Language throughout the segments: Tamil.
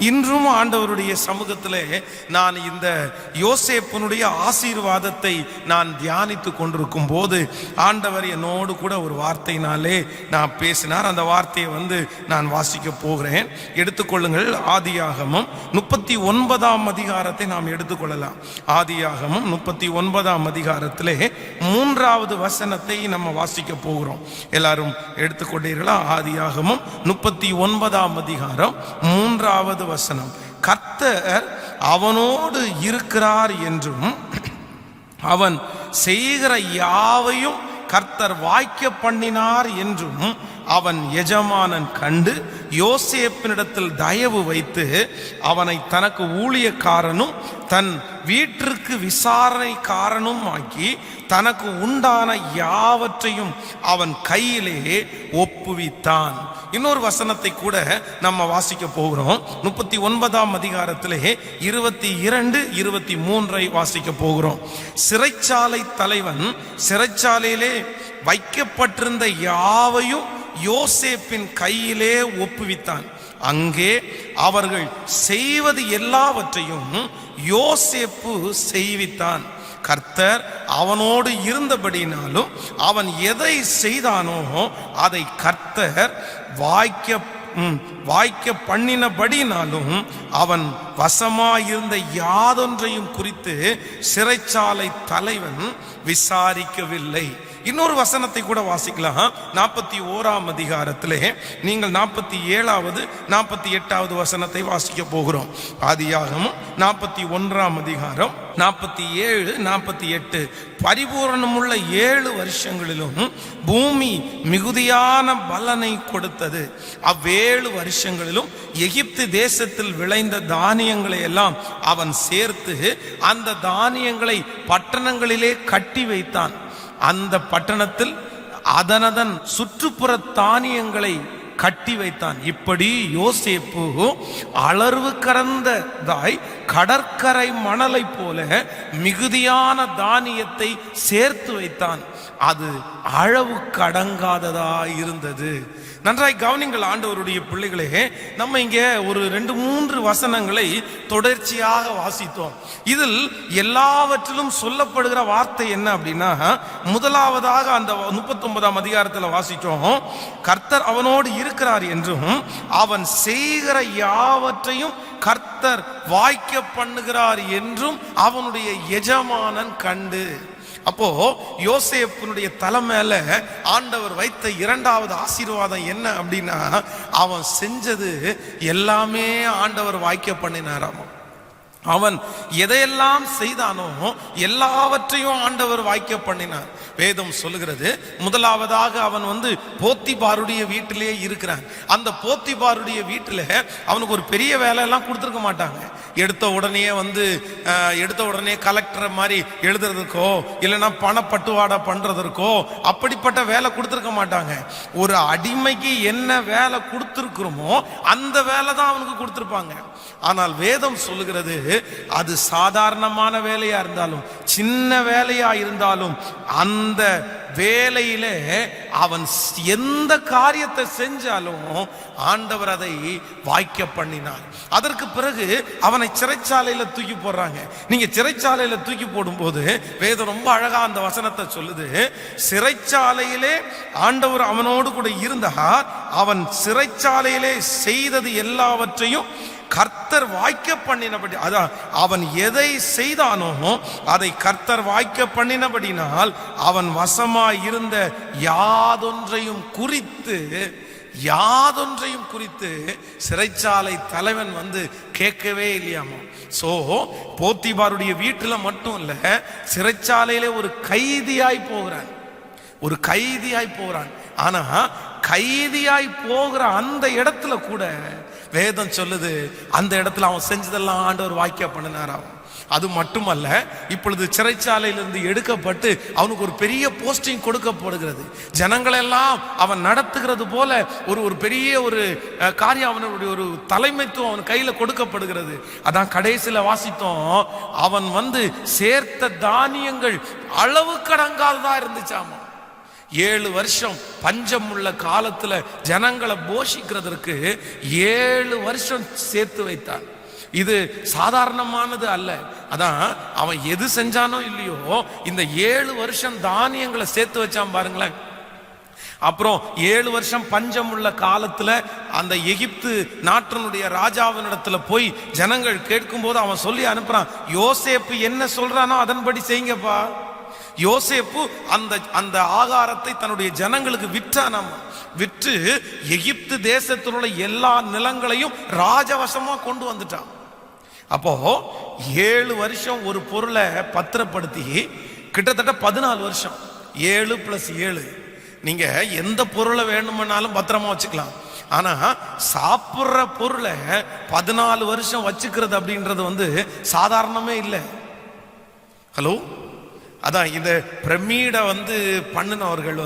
இன்றும் ஆண்டவருடைய சமூகத்திலே நான் இந்த யோசேப்பினுடைய ஆசீர்வாதத்தை நான் தியானித்து கொண்டிருக்கும் போது ஆண்டவர் என்னோடு கூட ஒரு வார்த்தையினாலே நான் பேசினார். அந்த வார்த்தையை நான் வாசிக்க போகிறேன். எடுத்துக்கொள்ளுங்கள். ஆதியாகமம் 39ஆம் அதிகாரத்தை நாம் எடுத்துக்கொள்ளலாம். ஆதியாகமம் 39ஆம் அதிகாரத்திலே 3வது வசனத்தை நம்ம வாசிக்க போகிறோம். எல்லாரும் எடுத்துக்கொண்டீர்களா? ஆதியாகமம் 39ஆம் அதிகாரம் 3வது வசனம். கர்த்தர் அவனோடு இருக்கிறார் என்றும் அவன் செய்கிற யாவையும் கர்த்தர் வாய்க்க பண்ணினார் என்றும் அவன் எஜமானன் கண்டு யோசேப்பினிடத்தில் தயவு வைத்து அவனை தனக்கு ஊழியக்காரனும் தன் வீட்டிற்கு விசாரணைக்காரனும் ஆக்கி தனக்கு உண்டான யாவற்றையும் அவன் கையிலே ஒப்புவித்தான். இன்னொரு வசனத்தை கூட நம்ம வாசிக்க போகிறோம். 39ஆம் அதிகாரத்திலே 22, 23 வாசிக்க போகிறோம். சிறைச்சாலை தலைவன் சிறைச்சாலையிலே வைக்கப்பட்டிருந்த யாவையும் யோசேப்பின் கையிலே ஒப்புவித்தான். அங்கே அவர்கள் செய்வது எல்லாவற்றையும் யோசேப்பு செய்வித்தான். கர்த்தர் அவனோடு இருந்தபடினாலும் அவன் எதை செய்தானோ அதை கர்த்தர் வாய்க்க பண்ணினபடினாலும் அவன் வசமாயிருந்த யாதொன்றையும் குறித்து சிறைச்சாலை தலைவன் விசாரிக்கவில்லை. இன்னொரு வசனத்தை கூட வாசிக்கலாம். 41ஆம் அதிகாரத்திலே நீங்கள் 47வது 48வது வசனத்தை வாசிக்க போகிறோம். ஆதியாகமம் 41ஆம் அதிகாரம் 47, 48. பரிபூரணமுள்ள 7 வருஷங்களிலும் பூமி மிகுதியான பலனை கொடுத்தது. அவ்வேழு வருஷங்களிலும் எகிப்து தேசத்தில் விளைந்த தானியங்களை எல்லாம் அவன் சேர்த்து அந்த தானியங்களை பட்டணங்களிலே கட்டி வைத்தான். அந்த பட்டணத்தில் அதனதன் சுற்றுப்புற தானியங்களை கட்டி வைத்தான். இப்படி யோசேப்பு அளவு கடந்ததாய் கடற்கரை மணலை போல மிகுதியான தானியத்தை சேர்த்து வைத்தான். அது அளவு கடங்காததா இருந்தது. நன்றாய் கவனிங்கள் ஆண்டவருடைய பிள்ளைகளே. நம்ம இங்கே ஒரு 2-3 வசனங்களை தொடர்ச்சியாக வாசித்தோம். இதில் எல்லாவற்றிலும் சொல்லப்படுகிற வார்த்தை என்ன அப்படின்னா, முதலாவதாக அந்த 39ஆம் அதிகாரத்தில் வாசித்தோம், கர்த்தர் அவனோடு இருக்கிறார் என்றும் அவன் செய்கிற யாவற்றையும் கர்த்தர் வாய்க்க பண்ணுகிறார் என்றும் அவனுடைய எஜமானன் கண்டு. அப்போ யோசேப்பினுடைய தலை மேல ஆண்டவர் வைத்த 2வது ஆசீர்வாதம் என்ன அப்படின்னா, அவன் செஞ்சது எல்லாமே ஆண்டவர் வாய்க்க பண்ணினாராம். அவன் எதையெல்லாம் செய்தானோ எல்லாவற்றையும் ஆண்டவர் வாய்க்க பண்ணினார். வேதம் சொல்லுகிறது, முதலாவதாக அவன் போத்திபாருடைய வீட்டிலே இருக்கிறான். அந்த போத்திபாருடைய வீட்டில் அவனுக்கு ஒரு பெரிய வேலையெல்லாம் கொடுத்துருக்க மாட்டாங்க. எடுத்த உடனே கலெக்டர் மாதிரி எழுதுறதுக்கோ இல்லைன்னா பணப்பட்டுவாடா பண்றதற்கோ அப்படிப்பட்ட வேலை கொடுத்துருக்க மாட்டாங்க. ஒரு அடிமைக்கு என்ன வேலை கொடுத்துருக்கிறோமோ அந்த வேலை தான் அவனுக்கு கொடுத்துருப்பாங்க. ஆனால் வேதம் சொல்லுகிறது, அது சாதாரணமான வேலையா இருந்தாலும் சின்ன வேலையா இருந்தாலும் அந்த வேலையிலே அவன் எந்த காரியத்தை செஞ்சாலும் ஆண்டவர் அதை வாய்க்க பண்ணினார். அதற்கு பிறகு அவனை சிறைச்சாலையில தூக்கி போடுறாங்க. நீங்க சிறைச்சாலையில தூக்கி போடும்போது வேதம் ரொம்ப அழகா அந்த வசனத்தை சொல்லுது, சிறைச்சாலையிலே ஆண்டவர் அவனோடு கூட இருந்தார். அவன் சிறைச்சாலையிலே செய்தது எல்லாவற்றையும் கர்த்தர் வாய்க்க பண்ணினபடி, அதான் அவன் எதை செய்தானோ அதை கர்த்தர் வாய்க்க பண்ணினபடினால் அவன் வசமாய் இருந்த யாதொன்றையும் குறித்து சிறைச்சாலை தலைவன் கேட்கவே இல்லையாமா. சோ போத்திபாருடைய வீட்டுல மட்டும் இல்ல, சிறைச்சாலையிலே ஒரு கைதியாய் போகிறான். ஆனா கைதியாய் போகிற அந்த இடத்துல கூட வேதம் சொல்லுது, அந்த இடத்துல அவன் செஞ்சதெல்லாம் ஆண்டவர் வாய்க்க பண்ணினாராம். அது மட்டுமல்ல, இப்பொழுது சிறைச்சாலையிலிருந்து எடுக்கப்பட்டு அவனுக்கு ஒரு பெரிய போஸ்டிங் கொடுக்கப்படுகிறது. ஜனங்களெல்லாம் அவன் நடத்துகிறது போல ஒரு பெரிய ஒரு காரியம், அவனுடைய ஒரு தலைமைத்துவம் அவன் கையில கொடுக்கப்படுகிறது. அதான் கடைசியில வாசித்தோம், அவன் சேர்த்த தானியங்கள் அளவு கடங்காததா இருந்துச்சாமா. 7 வருஷம் பஞ்சம் உள்ள காலத்துல ஜனங்களை போஷிக்கிறதற்கு 7 வருஷம் சேர்த்து வைத்தான். இது சாதாரணமானது அல்ல. அதான் அவன் எது செஞ்சானோ இல்லையோ, இந்த 7 வருஷம் தானியங்களை சேர்த்து வச்சான் பாருங்களேன். அப்புறம் 7 வருஷம் பஞ்சம் உள்ள காலத்துல அந்த எகிப்து நாட்டினுடைய ராஜாவினிடத்துல போய் ஜனங்கள் கேட்கும் போது அவன் சொல்லி அனுப்புறான், யோசேப்பு என்ன சொல்றானோ அதன்படி செய்யுங்கப்பா. யோசேப்பு அந்த ஆகாரத்தை தன்னுடைய ஜனங்களுக்கு விற்றானாம். விற்று எகிப்து தேசத்தில் உள்ள எல்லா நிலங்களையும் ராஜவசமா கொண்டு வந்துட்டான். அப்போ 7 வருஷம் ஒரு பொருளை பத்திரப்படுத்தி கிட்டத்தட்ட 14 வருஷம். 7 + 7 நீங்க எந்த பொருளை வேணும்னாலும் பத்திரமா வச்சுக்கலாம். ஆனா சாப்பிட்ற பொருளை 14 வருஷம் வச்சுக்கிறது அப்படின்றது சாதாரணமே இல்லை. ஹலோ, அதான் இந்த பிரமிடை பண்ணினவர்கள்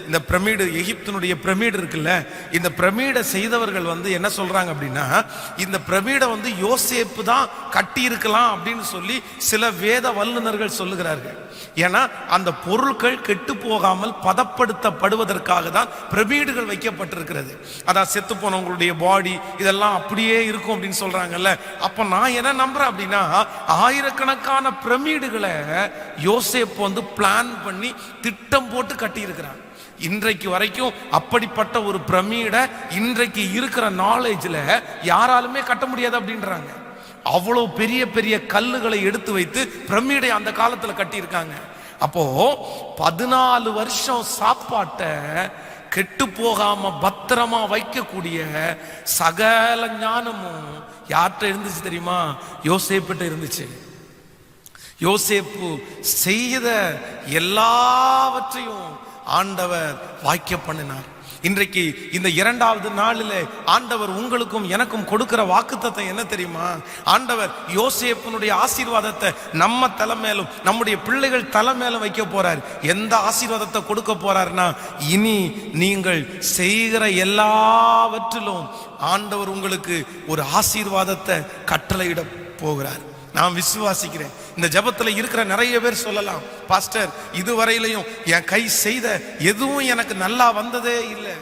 இந்த பிரமிடு, எகிப்தினுடைய பிரமிடு இருக்குல்ல, இந்த பிரமிடை செய்தவர்கள் என்ன சொல்றாங்க அப்படின்னா, இந்த பிரமிடை யோசேப்பு தான் கட்டி இருக்கலாம் அப்படின்னு சொல்லி சில வேத வல்லுநர்கள் சொல்லுகிறார்கள். ஏன்னா அந்த பொருட்கள் கெட்டு போகாமல் பதப்படுத்தப்படுவதற்காக தான் பிரமிடுகள் வைக்கப்பட்டிருக்கிறது. அதான் செத்து போனவங்களுடைய பாடி இதெல்லாம் அப்படியே இருக்கும் அப்படின்னு சொல்றாங்கல்ல. அப்ப நான் என்ன நம்புறேன் அப்படின்னா, ஆயிரக்கணக்கான பிரமிடுகளை யோசேப்பு பிளான் பண்ணி திட்டம் போட்டு கட்டி இருக்கிறான். இன்றைக்கு வரைக்கும் அப்படிப்பட்ட ஒரு பிரமிடை இன்றைக்கு இருக்கிற நாலேஜ்ல யாராலுமே கட்ட முடியாது அப்படின்றாங்க. அவ்வளவு பெரிய பெரிய கல்லுகளை எடுத்து வைத்து பிரமிடை அந்த காலத்துல கட்டி இருக்காங்க. அப்போ 14 வருஷம் சாப்பாட்டை கெட்டு போகாம பத்திரமா வைக்கக்கூடிய சகல ஞானமும் யார்கிட்ட இருந்துச்சு தெரியுமா? யோசேப்பிட்ட இருந்துச்சு. யோசேப்பு செய்த எல்லாவற்றையும் ஆண்டவர் வாய்க்க பண்ணினார். இன்றைக்கு இந்த 2வது நாளில் ஆண்டவர் உங்களுக்கும் எனக்கும் கொடுக்கிற வாக்குத்தத்தம் என்ன தெரியுமா? ஆண்டவர் யோசேப்பினுடைய ஆசீர்வாதத்தை நம்ம தலை மேலும் நம்முடைய பிள்ளைகள் தலை மேலும் வைக்க போறார். எந்த ஆசீர்வாதத்தை கொடுக்க போறார்னா, இனி நீங்கள் செய்கிற எல்லாவற்றிலும் ஆண்டவர் உங்களுக்கு ஒரு ஆசீர்வாதத்தை கட்டளையிட போகிறார். நான் விசுவாசிக்கிறேன். இந்த ஜபத்துல இருக்கிற நிறைய பேர் சொல்லலாம், பாஸ்டர் இதுவரையிலையும் என் கை செய்த எதுவும் எனக்கு நல்லா வந்ததே இல்லை.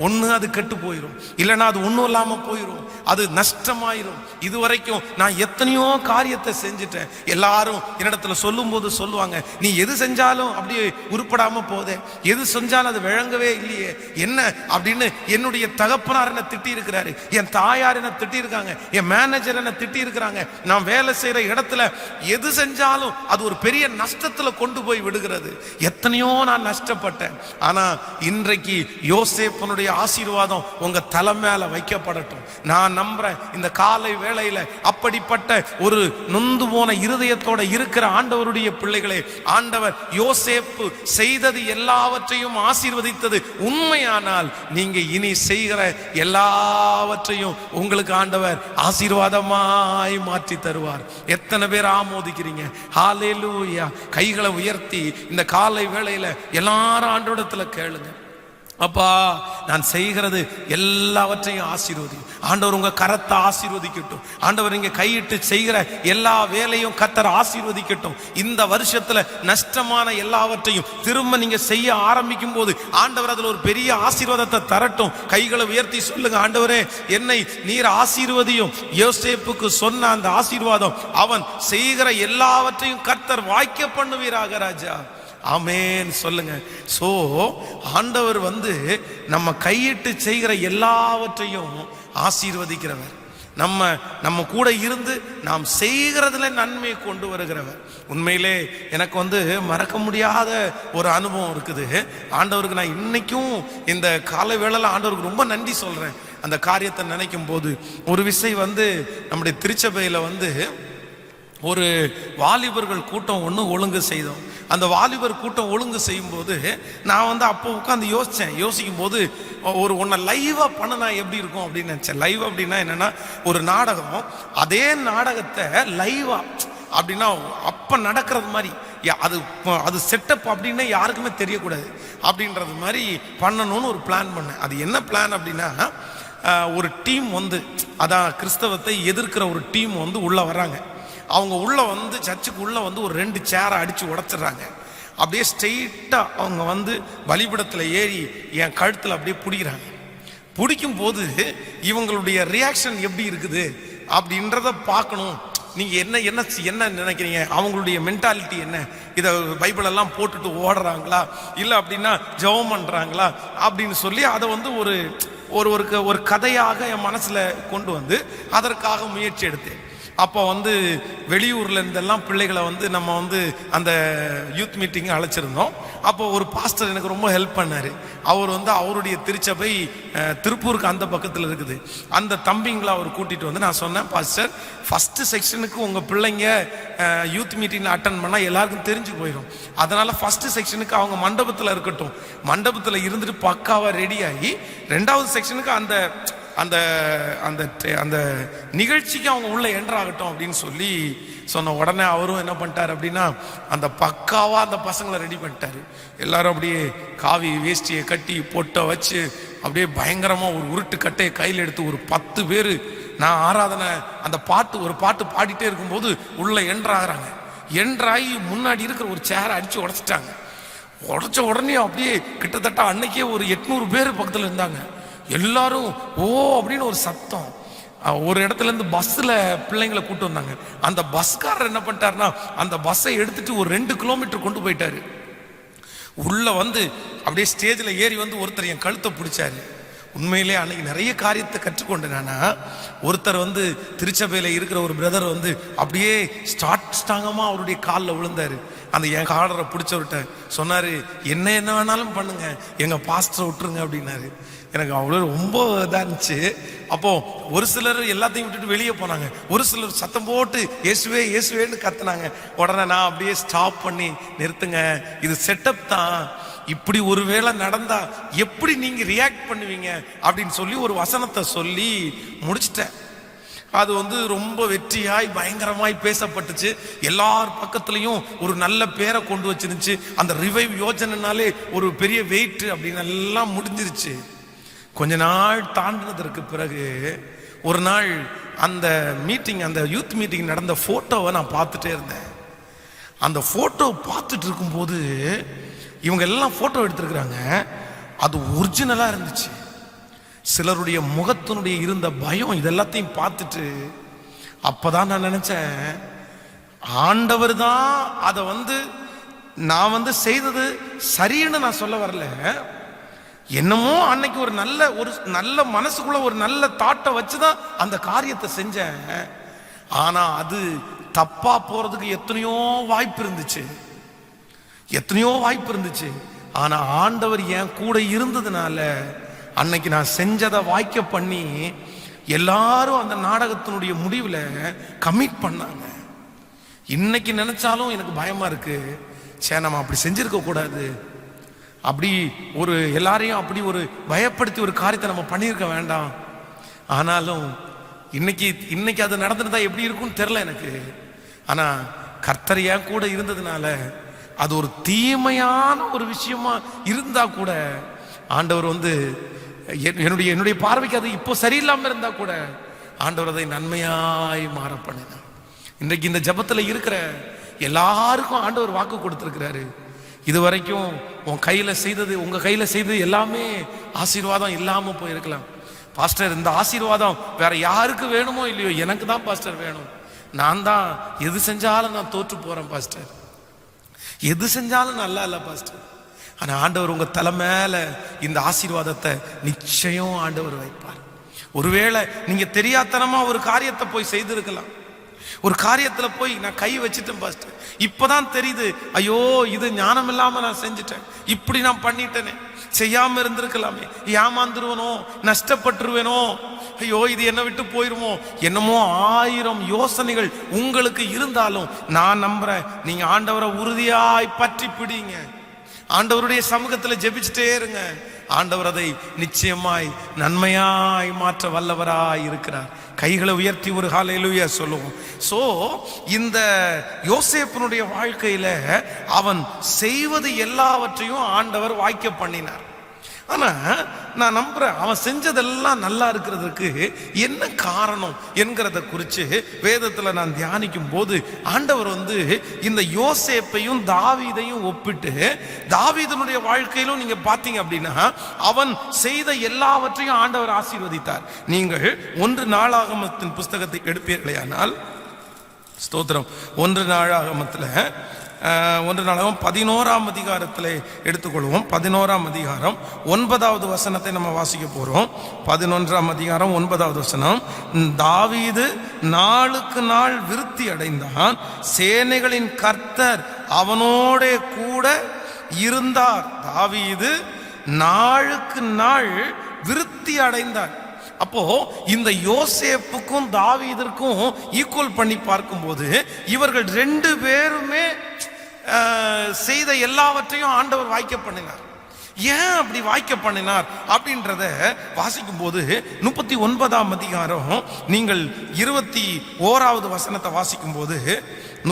ஒண்ணு அது கெட்டு போயிடும், இல்லைன்னா அது ஒன்றும் இல்லாம போயிடும், அது நஷ்டமாயிரும். இதுவரைக்கும் நான் எத்தனையோ காரியத்தை செஞ்சுட்டேன். எல்லாரும் என்னிடத்துல சொல்லும் போது சொல்லுவாங்க, நீ எது செஞ்சாலும் அப்படியே உருப்படாம போதே, எது செஞ்சாலும் அது விளங்கவே இல்லையே என்ன அப்படின்னு என்னுடைய தகப்பனார் என்ன திட்டி இருக்கிறாரு, என் தாயார் என்ன திட்டி இருக்காங்க, என் மேனேஜர் என்ன திட்டி இருக்கிறாங்க. நான் வேலை செய்யற இடத்துல எது செஞ்சாலும் அது ஒரு பெரிய நஷ்டத்துல கொண்டு போய் விடுகிறது. எத்தனையோ நான் நஷ்டப்பட்டேன். ஆனா இன்றைக்கு யோசேப்பினுடைய ஆசீர்வாதம் உங்க தலை மேல வைக்கப்படட்டும். நான் நம்புறேன் இந்த காலை வேளையில அப்படிப்பட்ட ஒரு நொந்து போன இருதயத்தோட இருக்கிற ஆண்டவருடைய பிள்ளைகளே, ஆண்டவர் யோசேப்பு செய்தது எல்லாவற்றையும் ஆசீர்வதித்தது உண்மையானால் நீங்க இனி செய்கிற எல்லாவற்றையும் உங்களுக்கு ஆண்டவர் ஆசீர்வாதமாய் மாற்றி தருவார். எத்தனை பேர் ஆமோதிக்கிறீங்க? ஹல்லேலூயா. கைகளை உயர்த்தி இந்த காலை வேளையில எல்லாரும் ஆண்டவரிடத்துல கேளுங்க, அப்பா நான் செய்கிறது எல்லாவற்றையும் ஆசீர்வதி. ஆண்டவர் உங்க கரத்தை ஆசீர்வதிக்கட்டும். ஆண்டவர் நீங்க கையிட்டு செய்கிற எல்லா வேலையும் கர்த்தர் ஆசீர்வதிக்கட்டும். இந்த வருஷத்துல நஷ்டமான எல்லாவற்றையும் திரும்ப நீங்க செய்ய ஆரம்பிக்கும் போது ஆண்டவர் அதுல ஒரு பெரிய ஆசீர்வாதத்தை தரட்டும். கைகளை உயர்த்தி சொல்லுங்க, ஆண்டவரே என்னை நீர் ஆசீர்வதியும். யோசேப்புக்கு சொன்ன அந்த ஆசீர்வாதம், அவன் செய்கிற எல்லாவற்றையும் கர்த்தர் வாய்க்க பண்ணுவீராக ராஜா. ஆமென் சொல்லுங்க. சோ ஆண்டவர் நம்ம கையிட்டு செய்கிற எல்லாவற்றையும் ஆசீர்வதிக்கிறவர். நம்ம கூட இருந்து நாம் செய்கிறதுல நன்மையை கொண்டு வருகிறவர். உண்மையிலே எனக்கு மறக்க முடியாத ஒரு அனுபவம் இருக்குது. ஆண்டவருக்கு நான் இன்னைக்கும் இந்த காலை வேளையில ஆண்டவருக்கு ரொம்ப நன்றி சொல்றேன். அந்த காரியத்தை நினைக்கும் போது ஒரு விஷயம் நம்முடைய திருச்சபையில ஒரு வாலிபர்கள் கூட்டம் ஒன்று ஒழுங்கு செய்தோம். அந்த வாலிபர் கூட்டம் ஒழுங்கு செய்யும் போது நான் அப்போ உட்காந்து யோசிக்கும் போது ஒன்றை லைவா பண்ணனா எப்படி இருக்கும் அப்படின்னு நினைச்சேன். லைவ் அப்படின்னா என்னன்னா, ஒரு நாடகம், அதே நாடகத்தை லைவா அப்படின்னா அப்ப நடக்கிறது மாதிரி, அது செட்டப் அப்படின்னு யாருக்குமே தெரியக்கூடாது அப்படின்றது மாதிரி பண்ணணும்னு ஒரு பிளான் பண்ணேன். அது என்ன பிளான் அப்படின்னா, ஒரு டீம் அதான் கிறிஸ்தவத்தை எதிர்க்கிற ஒரு டீம் உள்ள வர்றாங்க. அவங்க உள்ள சர்ச்சுக்கு உள்ள ஒரு 2 சேரை அடிச்சு உடைச்சிடுறாங்க. அப்படியே ஸ்ட்ரெயிட்டா அவங்க வந்து பலிபீடத்தில் ஏறி என் கழுத்தில் அப்படியே பிடிக்கிறாங்க. பிடிக்கும் போது இவங்களுடைய ரியாக்ஷன் எப்படி இருக்குது அப்படின்றத பார்க்கணும். நீங்க என்ன என்ன என்ன நினைக்கிறீங்க? அவங்களுடைய மென்டாலிட்டி என்ன? இதை பைபிள் எல்லாம் போட்டுட்டு ஓடுறாங்களா, இல்லை அப்படின்னா ஜெபம் பண்றாங்களா அப்படின்னு சொல்லி அதை வந்து ஒரு ஒரு கதையாக என் மனசுல கொண்டு வந்து அதற்காக முயற்சி எடுத்தேன். அப்போ வந்து வெளியூர்ல இருந்தெல்லாம் பிள்ளைகளை வந்து நம்ம வந்து அந்த யூத் மீட்டிங் அழைச்சிருந்தோம். அப்போ ஒரு பாஸ்டர் எனக்கு ரொம்ப ஹெல்ப் பண்ணாரு. அவர் வந்து அவருடைய திருச்சபை திருப்பூருக்கு அந்த பக்கத்தில் இருக்குது. அந்த தம்பிங்களை அவர் கூட்டிட்டு வந்து நான் சொன்னேன், பாஸ்டர் ஃபர்ஸ்ட் செக்ஷனுக்கு உங்க பிள்ளைங்க யூத் மீட்டிங் அட்டன் பண்ணா எல்லாருக்கும் தெரிஞ்சு போயிடும். அதனால ஃபர்ஸ்ட் செக்ஷனுக்கு அவங்க மண்டபத்தில் இருக்கட்டும், மண்டபத்தில் இருந்துட்டு பக்காவா ரெடி ஆகி 2வது செக்ஷனுக்கு அந்த அந்த அந்த அந்த நிகழ்ச்சிக்கு அவங்க உள்ள என்ட்ராகட்டும் அப்படின்னு சொல்லி சொன்ன உடனே அவரும் என்ன பண்ணிட்டாரு அப்படின்னா அந்த பக்காவா அந்த பசங்களை ரெடி பண்ணிட்டாரு. எல்லாரும் அப்படியே காவி வேஷ்டியை கட்டி பொட்டை வச்சு அப்படியே பயங்கரமா ஒரு உருட்டு கட்டையை கையில் எடுத்து ஒரு 10 பேர் நான் ஆராதனை அந்த ஒரு பாட்டு பாடிட்டே இருக்கும்போது உள்ள என்ட்ராகிறாங்க. என்ட்ராகி முன்னாடி இருக்கிற ஒரு சேரை அடிச்சு உடைச்சிட்டாங்க. உடைச்ச உடனே அப்படியே கிட்டத்தட்ட அன்னைக்கே ஒரு 800 பேர் பக்கத்தில் இருந்தாங்க. எல்லாரும் ஓ அப்படின்னு ஒரு சத்தம். ஒரு இடத்துல இருந்து பஸ்ல பிள்ளைங்களை கூட்டு வந்தாங்க. அந்த பஸ்காரர் என்ன பண்ணிட்டாருன்னா அந்த பஸ்ஸை எடுத்துட்டு ஒரு 2 கிலோமீட்டர் கொண்டு போயிட்டாரு. உள்ள வந்து அப்படியே ஸ்டேஜில் ஏறி வந்து ஒருத்தர் என் கழுத்தை பிடிச்சாரு. உண்மையிலே அன்னைக்கு நிறைய காரியத்தை கற்றுக்கொண்டேன். ஒருத்தர் வந்து திருச்சபையில இருக்கிற ஒரு பிரதர் வந்து அப்படியே ஸ்ட்ராங்கமா அவருடைய காலில் விழுந்தாரு. அந்த என் காலரை பிடிச்சவர்கிட்ட சொன்னாரு, என்ன வேணாலும் பண்ணுங்க, எங்க பாஸ்டரை விட்டுருங்க அப்படின்னாரு. எனக்கு அவ்வளோ ரொம்ப இதாக இருந்துச்சு. அப்போ ஒரு சிலர் எல்லாத்தையும் விட்டுட்டு வெளியே போனாங்க, ஒரு சிலர் சத்தம் போட்டு இயேசுவே இயேசுவேன்னு கத்துனாங்க. உடனே நான் அப்படியே ஸ்டாப் பண்ணி, நிறுத்துங்க, இது செட்டப் தான், இப்படி ஒருவேளை நடந்தா எப்படி நீங்க ரியாக்ட் பண்ணுவீங்க அப்படின்னு சொல்லி ஒரு வசனத்தை சொல்லி முடிச்சிட்டேன். அது வந்து ரொம்ப வெற்றியாய் பயங்கரமாய் பேசப்பட்டுச்சு. எல்லார் பக்கத்துலையும் ஒரு நல்ல பேரை கொண்டு வச்சிருந்துச்சு. அந்த ரிவைவ் யோஜனைனாலே ஒரு பெரிய வெயிட் அப்படின்னு எல்லாம் முடிஞ்சிருச்சு. கொஞ்ச நாள் தாண்டினதற்கு பிறகு ஒரு நாள் அந்த மீட்டிங், அந்த யூத் மீட்டிங் நடந்த போட்டோவை நான் பார்த்துட்டே இருந்தேன். அந்த போட்டோ பார்த்துட்டு இருக்கும்போது இவங்க எல்லாம் போட்டோ எடுத்திருக்கிறாங்க. அது ஒரிஜினலா இருந்துச்சு. சிலருடைய முகத்தினுடைய இருந்த பயம் இதெல்லாத்தையும் பார்த்துட்டு அப்பதான் நான் நினைச்சேன், ஆண்டவர் தான் அதை வந்து நான் வந்து செய்தது சரின்னு நான் சொல்ல வரல. என்னமோ அன்னைக்கு ஒரு நல்ல மனசுக்குள்ள ஒரு நல்ல தாட்டை வச்சுதான் அந்த காரியத்தை செஞ்சேன். ஆனா அது தப்பா போறதுக்கு எத்தனையோ வாய்ப்பு இருந்துச்சு. ஆனா ஆண்டவர் என் கூட இருந்ததுனால அன்னைக்கு நான் செஞ்சதை வாய்க்க பண்ணி எல்லாரும் அந்த நாடகத்தினுடைய முடிவுல கமிட் பண்ணாங்க. இன்னைக்கு நினைச்சாலும் எனக்கு பயமா இருக்கு, நம்ம அப்படி செஞ்சிருக்க கூடாது, அப்படி ஒரு எல்லாரையும் அப்படி ஒரு பயப்படுத்தி ஒரு காரியத்தை நம்ம பண்ணியிருக்க வேண்டாம். ஆனாலும் இன்னைக்கு அது நடந்துருந்தா எப்படி இருக்கும்னு தெரியல எனக்கு. ஆனா கர்த்தர் என் கூட இருந்ததுனால அது ஒரு தீமையான ஒரு விஷயமா இருந்தா கூட ஆண்டவர் வந்து என்னுடைய பார்வைக்கு அது இப்போ சரியில்லாம இருந்தா கூட ஆண்டவர் அதை நன்மையாய் மாற பண்ணினார். இன்றைக்கு இந்த ஜபத்துல இருக்கிற எல்லாருக்கும் ஆண்டவர் வாக்கு கொடுத்திருக்கிறாரு. இதுவரைக்கும் உங்க கையில செய்தது எல்லாமே ஆசீர்வாதம் இல்லாம போயிருக்கலாம். பாஸ்டர், இந்த ஆசீர்வாதம் வேற யாருக்கு வேணுமோ இல்லையோ, எனக்கு தான் பாஸ்டர் வேணும். நான் தான் எது செஞ்சாலும் நான் தோற்று போறேன் பாஸ்டர், எது செஞ்சாலும் நல்லா இல்ல பாஸ்டர். ஆனா ஆண்டவர் உங்க தலை மேல இந்த ஆசீர்வாதத்தை நிச்சயம் ஆண்டவர் வைப்பார். ஒருவேளை நீங்க தெரியாதனமா ஒரு காரியத்தை போய் செய்திருக்கலாம். ஒரு காரியத்துல போய் நான் கை வச்சுட்டேன் பாஸ்டர், இப்பதான் தெரியுது, ஐயோ இது ஞானம் இல்லாம நான் செஞ்சுட்டேன், இப்படி நான் பண்ணிட்டேனே, செய்யாம இருந்திருக்கலாமே, ஏமாந்துருவனோ, நஷ்டப்பட்டுருவேனோ, ஐயோ இது என்ன விட்டு போயிருமோ, என்னமோ 1000 யோசனைகள் உங்களுக்கு இருந்தாலும் நான் நம்புறேன், நீங்க ஆண்டவரை உறுதியாய் பற்றி பிடிங்க, ஆண்டவருடைய சமூகத்துல ஜெபிச்சுட்டே இருங்க. ஆண்டவர் அதை நிச்சயமாய் நன்மையாய் மாற்ற வல்லவராய் இருக்கிறார். கைகளை உயர்த்தி ஒரு ஹல்லேலூயா சொல்லுவோம். சோ இந்த யோசேப்பினுடைய வாழ்க்கையில அவன் செய்வது எல்லாவற்றையும் ஆண்டவர் வாய்க்க பண்ணினார். ஆனா நான் நம்புறேன் அவன் செஞ்சதெல்லாம் நல்லா இருக்கிறதுக்கு என்ன காரணம் என்கிறத குறித்து வேதத்துல நான் தியானிக்கும் போது ஆண்டவர் இந்த யோசேப்பையும் தாவீதையும் ஒப்பிட்டு, தாவீதனுடைய வாழ்க்கையிலும் நீங்க பாத்தீங்க அப்படின்னா அவன் செய்த எல்லாவற்றையும் ஆண்டவர் ஆசீர்வதித்தார். நீங்கள் 1 நாளாகமத்தின் புஸ்தகத்தை எடுப்பீர்களேயானால், ஸ்தோத்திரம், 1 நாளாகமத்துல 1 நாளாகமம் 11ஆம் அதிகாரத்தில் எடுத்துக்கொள்வோம். 11ஆம் அதிகாரம் 9வது வசனத்தை நம்ம வாசிக்க போறோம். 11ஆம் அதிகாரம் 9வது வசனம். தாவீது நாளுக்கு நாள் விருத்தி அடைந்தான், சேனைகளின் கர்த்தர் அவனோட கூட இருந்தார். தாவீது நாளுக்கு நாள் விருத்தி அடைந்தார். அப்போ இந்த யோசேப்புக்கும் தாவீதிற்கும் ஈக்குவல் பண்ணி பார்க்கும்போது இவர்கள் 2 பேருமே செய்த எல்லாவற்றையும் ஆண்டவர் வாய்க்க பண்ணினார். ஏன் அப்படி வாய்க்க பண்ணினார் அப்படின்றத வாசிக்கும் போது 39ஆம் அதிகாரம் நீங்கள் 21வது வசனத்தை வாசிக்கும் போது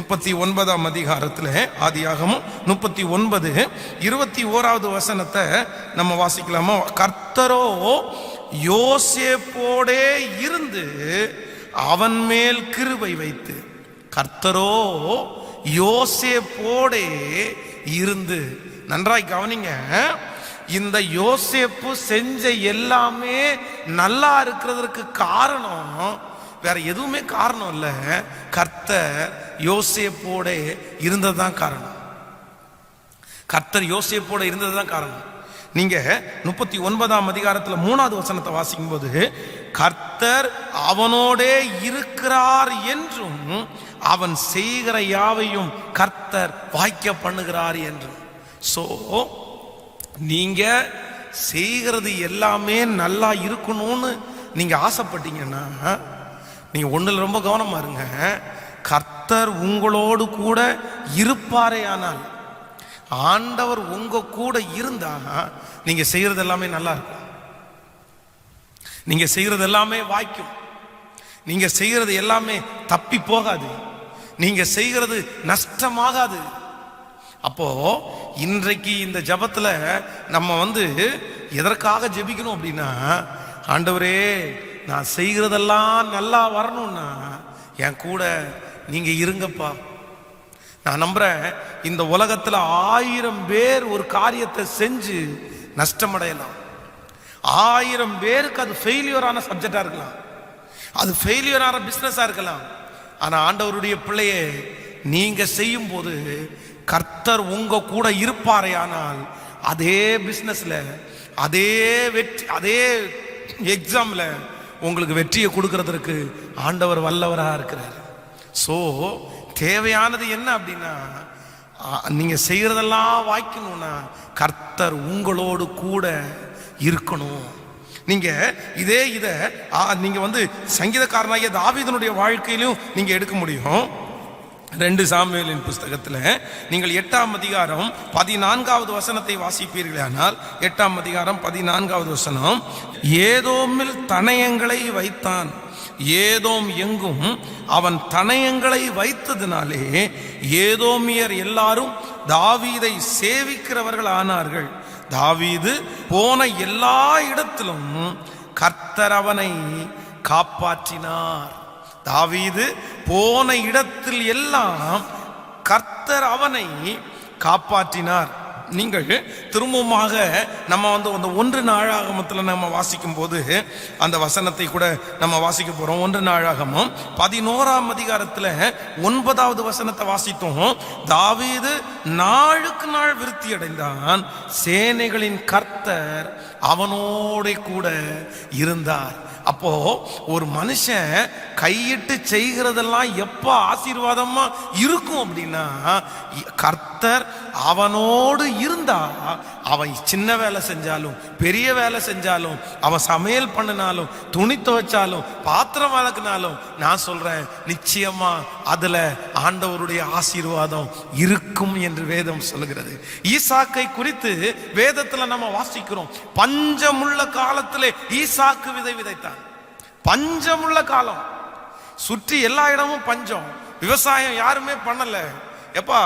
39ஆம் அதிகாரத்தில் ஆதியாகமம் 39 21வது வசனத்தை நம்ம வாசிக்கலாமா? கர்த்தரோ யோசேப்போடே இருந்து அவன் மேல் கிருபை வைத்து, கர்த்தரோ யோசேப்போடே இருந்து. நன்றாய் கவனிங்க, இந்த யோசேப்பு செஞ்ச எல்லாமே நல்லா இருக்கிறதுக்கு காரணம் வேற எதுவுமே காரணம் இல்ல, கர்த்தர் யோசேப்போட இருந்ததுதான் காரணம். கர்த்தர் யோசேப்போட இருந்ததுதான் காரணம். நீங்க 39ஆம் அதிகாரத்துல 3வது வசனத்தை வாசிக்கும் போது, கர்த்தர் அவனோடே இருக்கிறார் என்றும் அவன் செய்கிற யாவையும் கர்த்தர் வாய்க்க பண்ணுகிறார் என்றும். சோ நீங்க செய்கிறது எல்லாமே நல்லா இருக்கணும்னு நீங்க ஆசைப்பட்டீங்கன்னா நீங்க ஒண்ணுல ரொம்ப கவனமா இருங்க. கர்த்தர் உங்களோடு கூட இருப்பாரே ஆனால், ஆண்டவர் உங்க கூட இருந்தா நீங்க செய்யறது எல்லாமே நல்லா இருக்கும், நீங்க செய்யறது எல்லாமே வாய்க்கும், நீங்க செய்யறது எல்லாமே தப்பி போகாது, நீங்க செய்கிறது நஷ்டமாகாது. அப்போ இன்றைக்கு இந்த ஜபத்துல நம்ம எதற்காக ஜெபிக்கணும் அப்படின்னா, ஆண்டவரே நான் செய்கிறதெல்லாம் நல்லா வரணும்னா என் கூட நீங்க இருங்கப்பா. நான் நம்புறேன் இந்த உலகத்துல 1000 பேர் ஒரு காரியத்தை செஞ்சு நஷ்டமடையலாம், 1000 பேருக்கு அது ஃபெயிலியரான சப்ஜெக்டா இருக்கலாம், அது ஃபெயிலியரான பிசினஸா இருக்கலாம். ஆனா ஆண்டவருடைய பிள்ளையே, நீங்க செய்யும் போது கர்த்தர் உங்க கூட இருப்பாரே ஆனால் அதே பிசினஸ்ல, அதே வெற்றி, அதே எக்ஸாம்ல உங்களுக்கு வெற்றியை கொடுக்கறதுக்கு ஆண்டவர் வல்லவராக இருக்கிறார். சோ தேவையானது என்ன அப்படின்னா, நீங்க செய்யறதெல்லாம் வாய்க்கணும்னா கர்த்தர் உங்களோடு கூட இருக்கணும். நீங்க இத நீங்க சங்கீதக்காரனாகிய தாவீதனுடைய வாழ்க்கையிலும் நீங்க எடுக்க முடியும். 2 சாமுவேலின் புஸ்தகத்துல நீங்கள் 8ஆம் அதிகாரம் 14வது வசனத்தை வாசிப்பீர்களானால், 8ஆம் அதிகாரம் 14வது வசனம். ஏதோமில் தனயங்களை வைத்தான், ஏதோம் எங்கும் அவன் தனயங்களை வைத்ததினாலே ஏதோமியர் எல்லாரும் தாவீதை சேவிக்கிறவர்கள் ஆனார்கள். தாவீது போன எல்லா இடத்திலும் கர்த்தர் அவனை காப்பாற்றினார். தாவீது போன இடத்தில் எல்லாம் கர்த்தர் அவனை காப்பாற்றினார். நீங்கள் திரும்பமாக நம்ம 1 நாளாகமத்தில் நம்ம வாசிக்கும் போது அந்த வசனத்தை கூட நம்ம வாசிக்க போறோம். 1 நாளாகமம் 11ஆம் அதிகாரத்தில் 9வது வசனத்தை வாசித்தோம். தாவீது நாளுக்கு நாள் விருத்தி அடைந்தான், சேனைகளின் கர்த்தர் அவனோட கூட இருந்தார். அப்போ ஒரு மனுஷன் கையிட்டு செய்கிறதெல்லாம் எப்ப ஆசீர்வாதமா இருக்கும் அப்படின்னா, கர்த்தர் அவனோடு இருந்தா அவன் சின்ன வேலை செஞ்சாலும் பெரிய வேலை செஞ்சாலும், அவன் சமையல் பண்ணினாலும் துணி துவைச்சாலும் பாத்திரம் வளர்க்கினாலும், நான் சொல்றேன் நிச்சயமா அதுல ஆண்டவருடைய ஆசீர்வாதம் இருக்கும் என்று வேதம் சொல்லுகிறது. ஈசாக்கை குறித்து வேதத்துல நம்ம வாசிக்கிறோம். பஞ்சமுள்ள காலத்திலே ஈசாக்கு விதை விதைத்தான். பஞ்சமுள்ள காலம், சுற்றி எல்லா இடமும் பஞ்சம், விவசாயம் யாருமே பண்ணல. எப்பா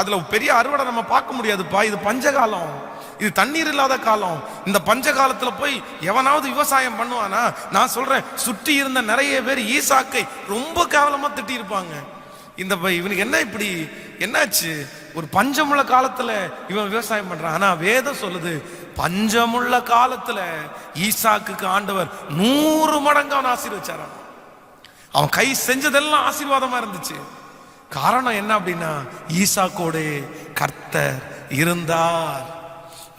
அதுல பெரிய அறுவடை நம்ம பார்க்க முடியாதுப்பா, இது பஞ்சகாலம். இது தண்ணீர் இல்லாத காலம். இந்த பஞ்ச காலத்துல போய் எவனாவது விவசாயம் பண்ணுவானா? நான் சொல்றேன், சுற்றி இருந்த நிறைய பேர் ஈசாக்கை ரொம்ப கேவலமா திட்டி இருப்பாங்க. இவனுக்கு என்ன இப்படி என்னாச்சு? ஒரு பஞ்சமுள்ள காலத்துல இவன் விவசாயம் பண்றான். ஆனா வேதம் சொல்லுது, பஞ்சமுள்ள காலத்துல ஈசாக்குக்கு ஆண்டவர் 100 மடங்கு அவன் ஆசீர்வச்சாராம். அவன் கை செஞ்சதெல்லாம் ஆசீர்வாதமா இருந்துச்சு. காரணம் என்ன அப்படின்னா, ஈசாக்கோட கர்த்தர் இருந்தார்.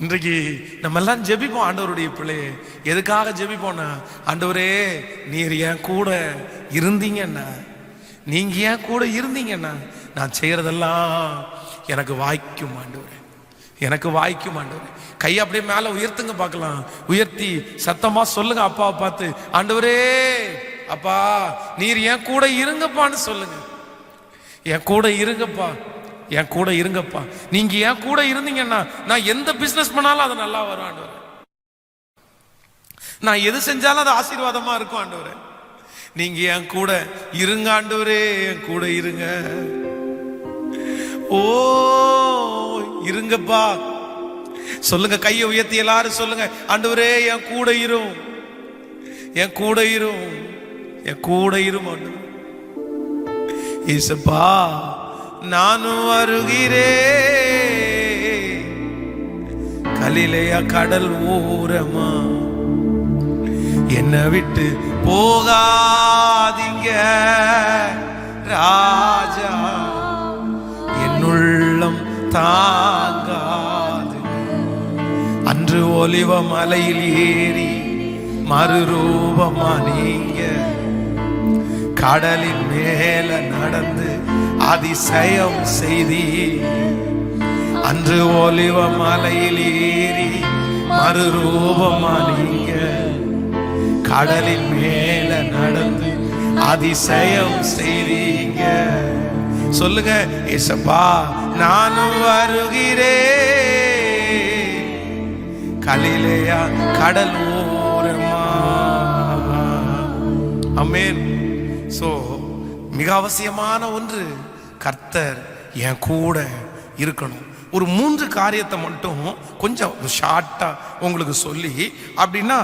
இன்றைக்கு நம்ம எல்லாம் ஜெபிப்போம் ஆண்டவருடைய பிள்ளையே. எதுக்காக ஜெபிப்போம்னா, ஆண்டவரே நீர் என் கூட இருந்தீங்கன்னா, நீங்க ஏன் கூட இருந்தீங்கன்னா நான் செய்யறதெல்லாம் எனக்கு வாய்க்கும் ஆண்டவரே, எனக்கு வாய்க்கும் ஆண்டவரே. கையை அப்படியே மேல உயர்த்துங்க பார்க்கலாம். உயர்த்தி சத்தமா சொல்லுங்க அப்பாவை பார்த்து, ஆண்டவரே அப்பா நீர் என் கூட இருங்கப்பான்னு சொல்லுங்க. என் கூட இருங்கப்பா, என் கூட இருங்கப்பா. நீங்க என் கூட இருந்தீங்கன்னா நான் எந்த பிசினஸ் பண்ணாலும் அது நல்லா வரும் ஆண்டவரே. நான் எது செஞ்சாலும் அது ஆசீர்வாதமா இருக்கும் ஆண்டவரே. நீங்க என் கூட இருங்க ஆண்டவரே, என் கூட இருங்க. ஓ இருங்கப்பா சொல்லுங்க. கையை உயர்த்தி எல்லாரும் சொல்லுங்க, ஆண்டவரே என் கூட இரும், என் கூட இரும், என் கூட இரும் ஆண்டவரே. இயேசுப்பா நானும் வருகிறே, கலிலேயா கடல் ஓரமா என்னை விட்டு போகாதீங்க ராஜா, என்னுள்ளம் தாங்காது. அன்று ஒலிவ மலையில் ஏறி மறுரூபமா நீங்க கடலின் மேல நடந்து அதிசயம் செய்தி. அன்று ஒலிவ மலையில் ஏறி மறுரூபமா நீங்க கடலின் மேல நடந்து அதிசயம் செய்தீங்க. சொல்லுங்க, ஏசப்பா நானும் வருகிறே, கலிலேயா கடல் ஓரமா. ஆமென். சோ மிக அவசியமான ஒன்று, கர்த்தர் என் கூட இருக்கணும். ஒரு 3 காரியத்தை மட்டும் கொஞ்சம் ஷார்ட்டா உங்களுக்கு சொல்லி, அப்படின்னா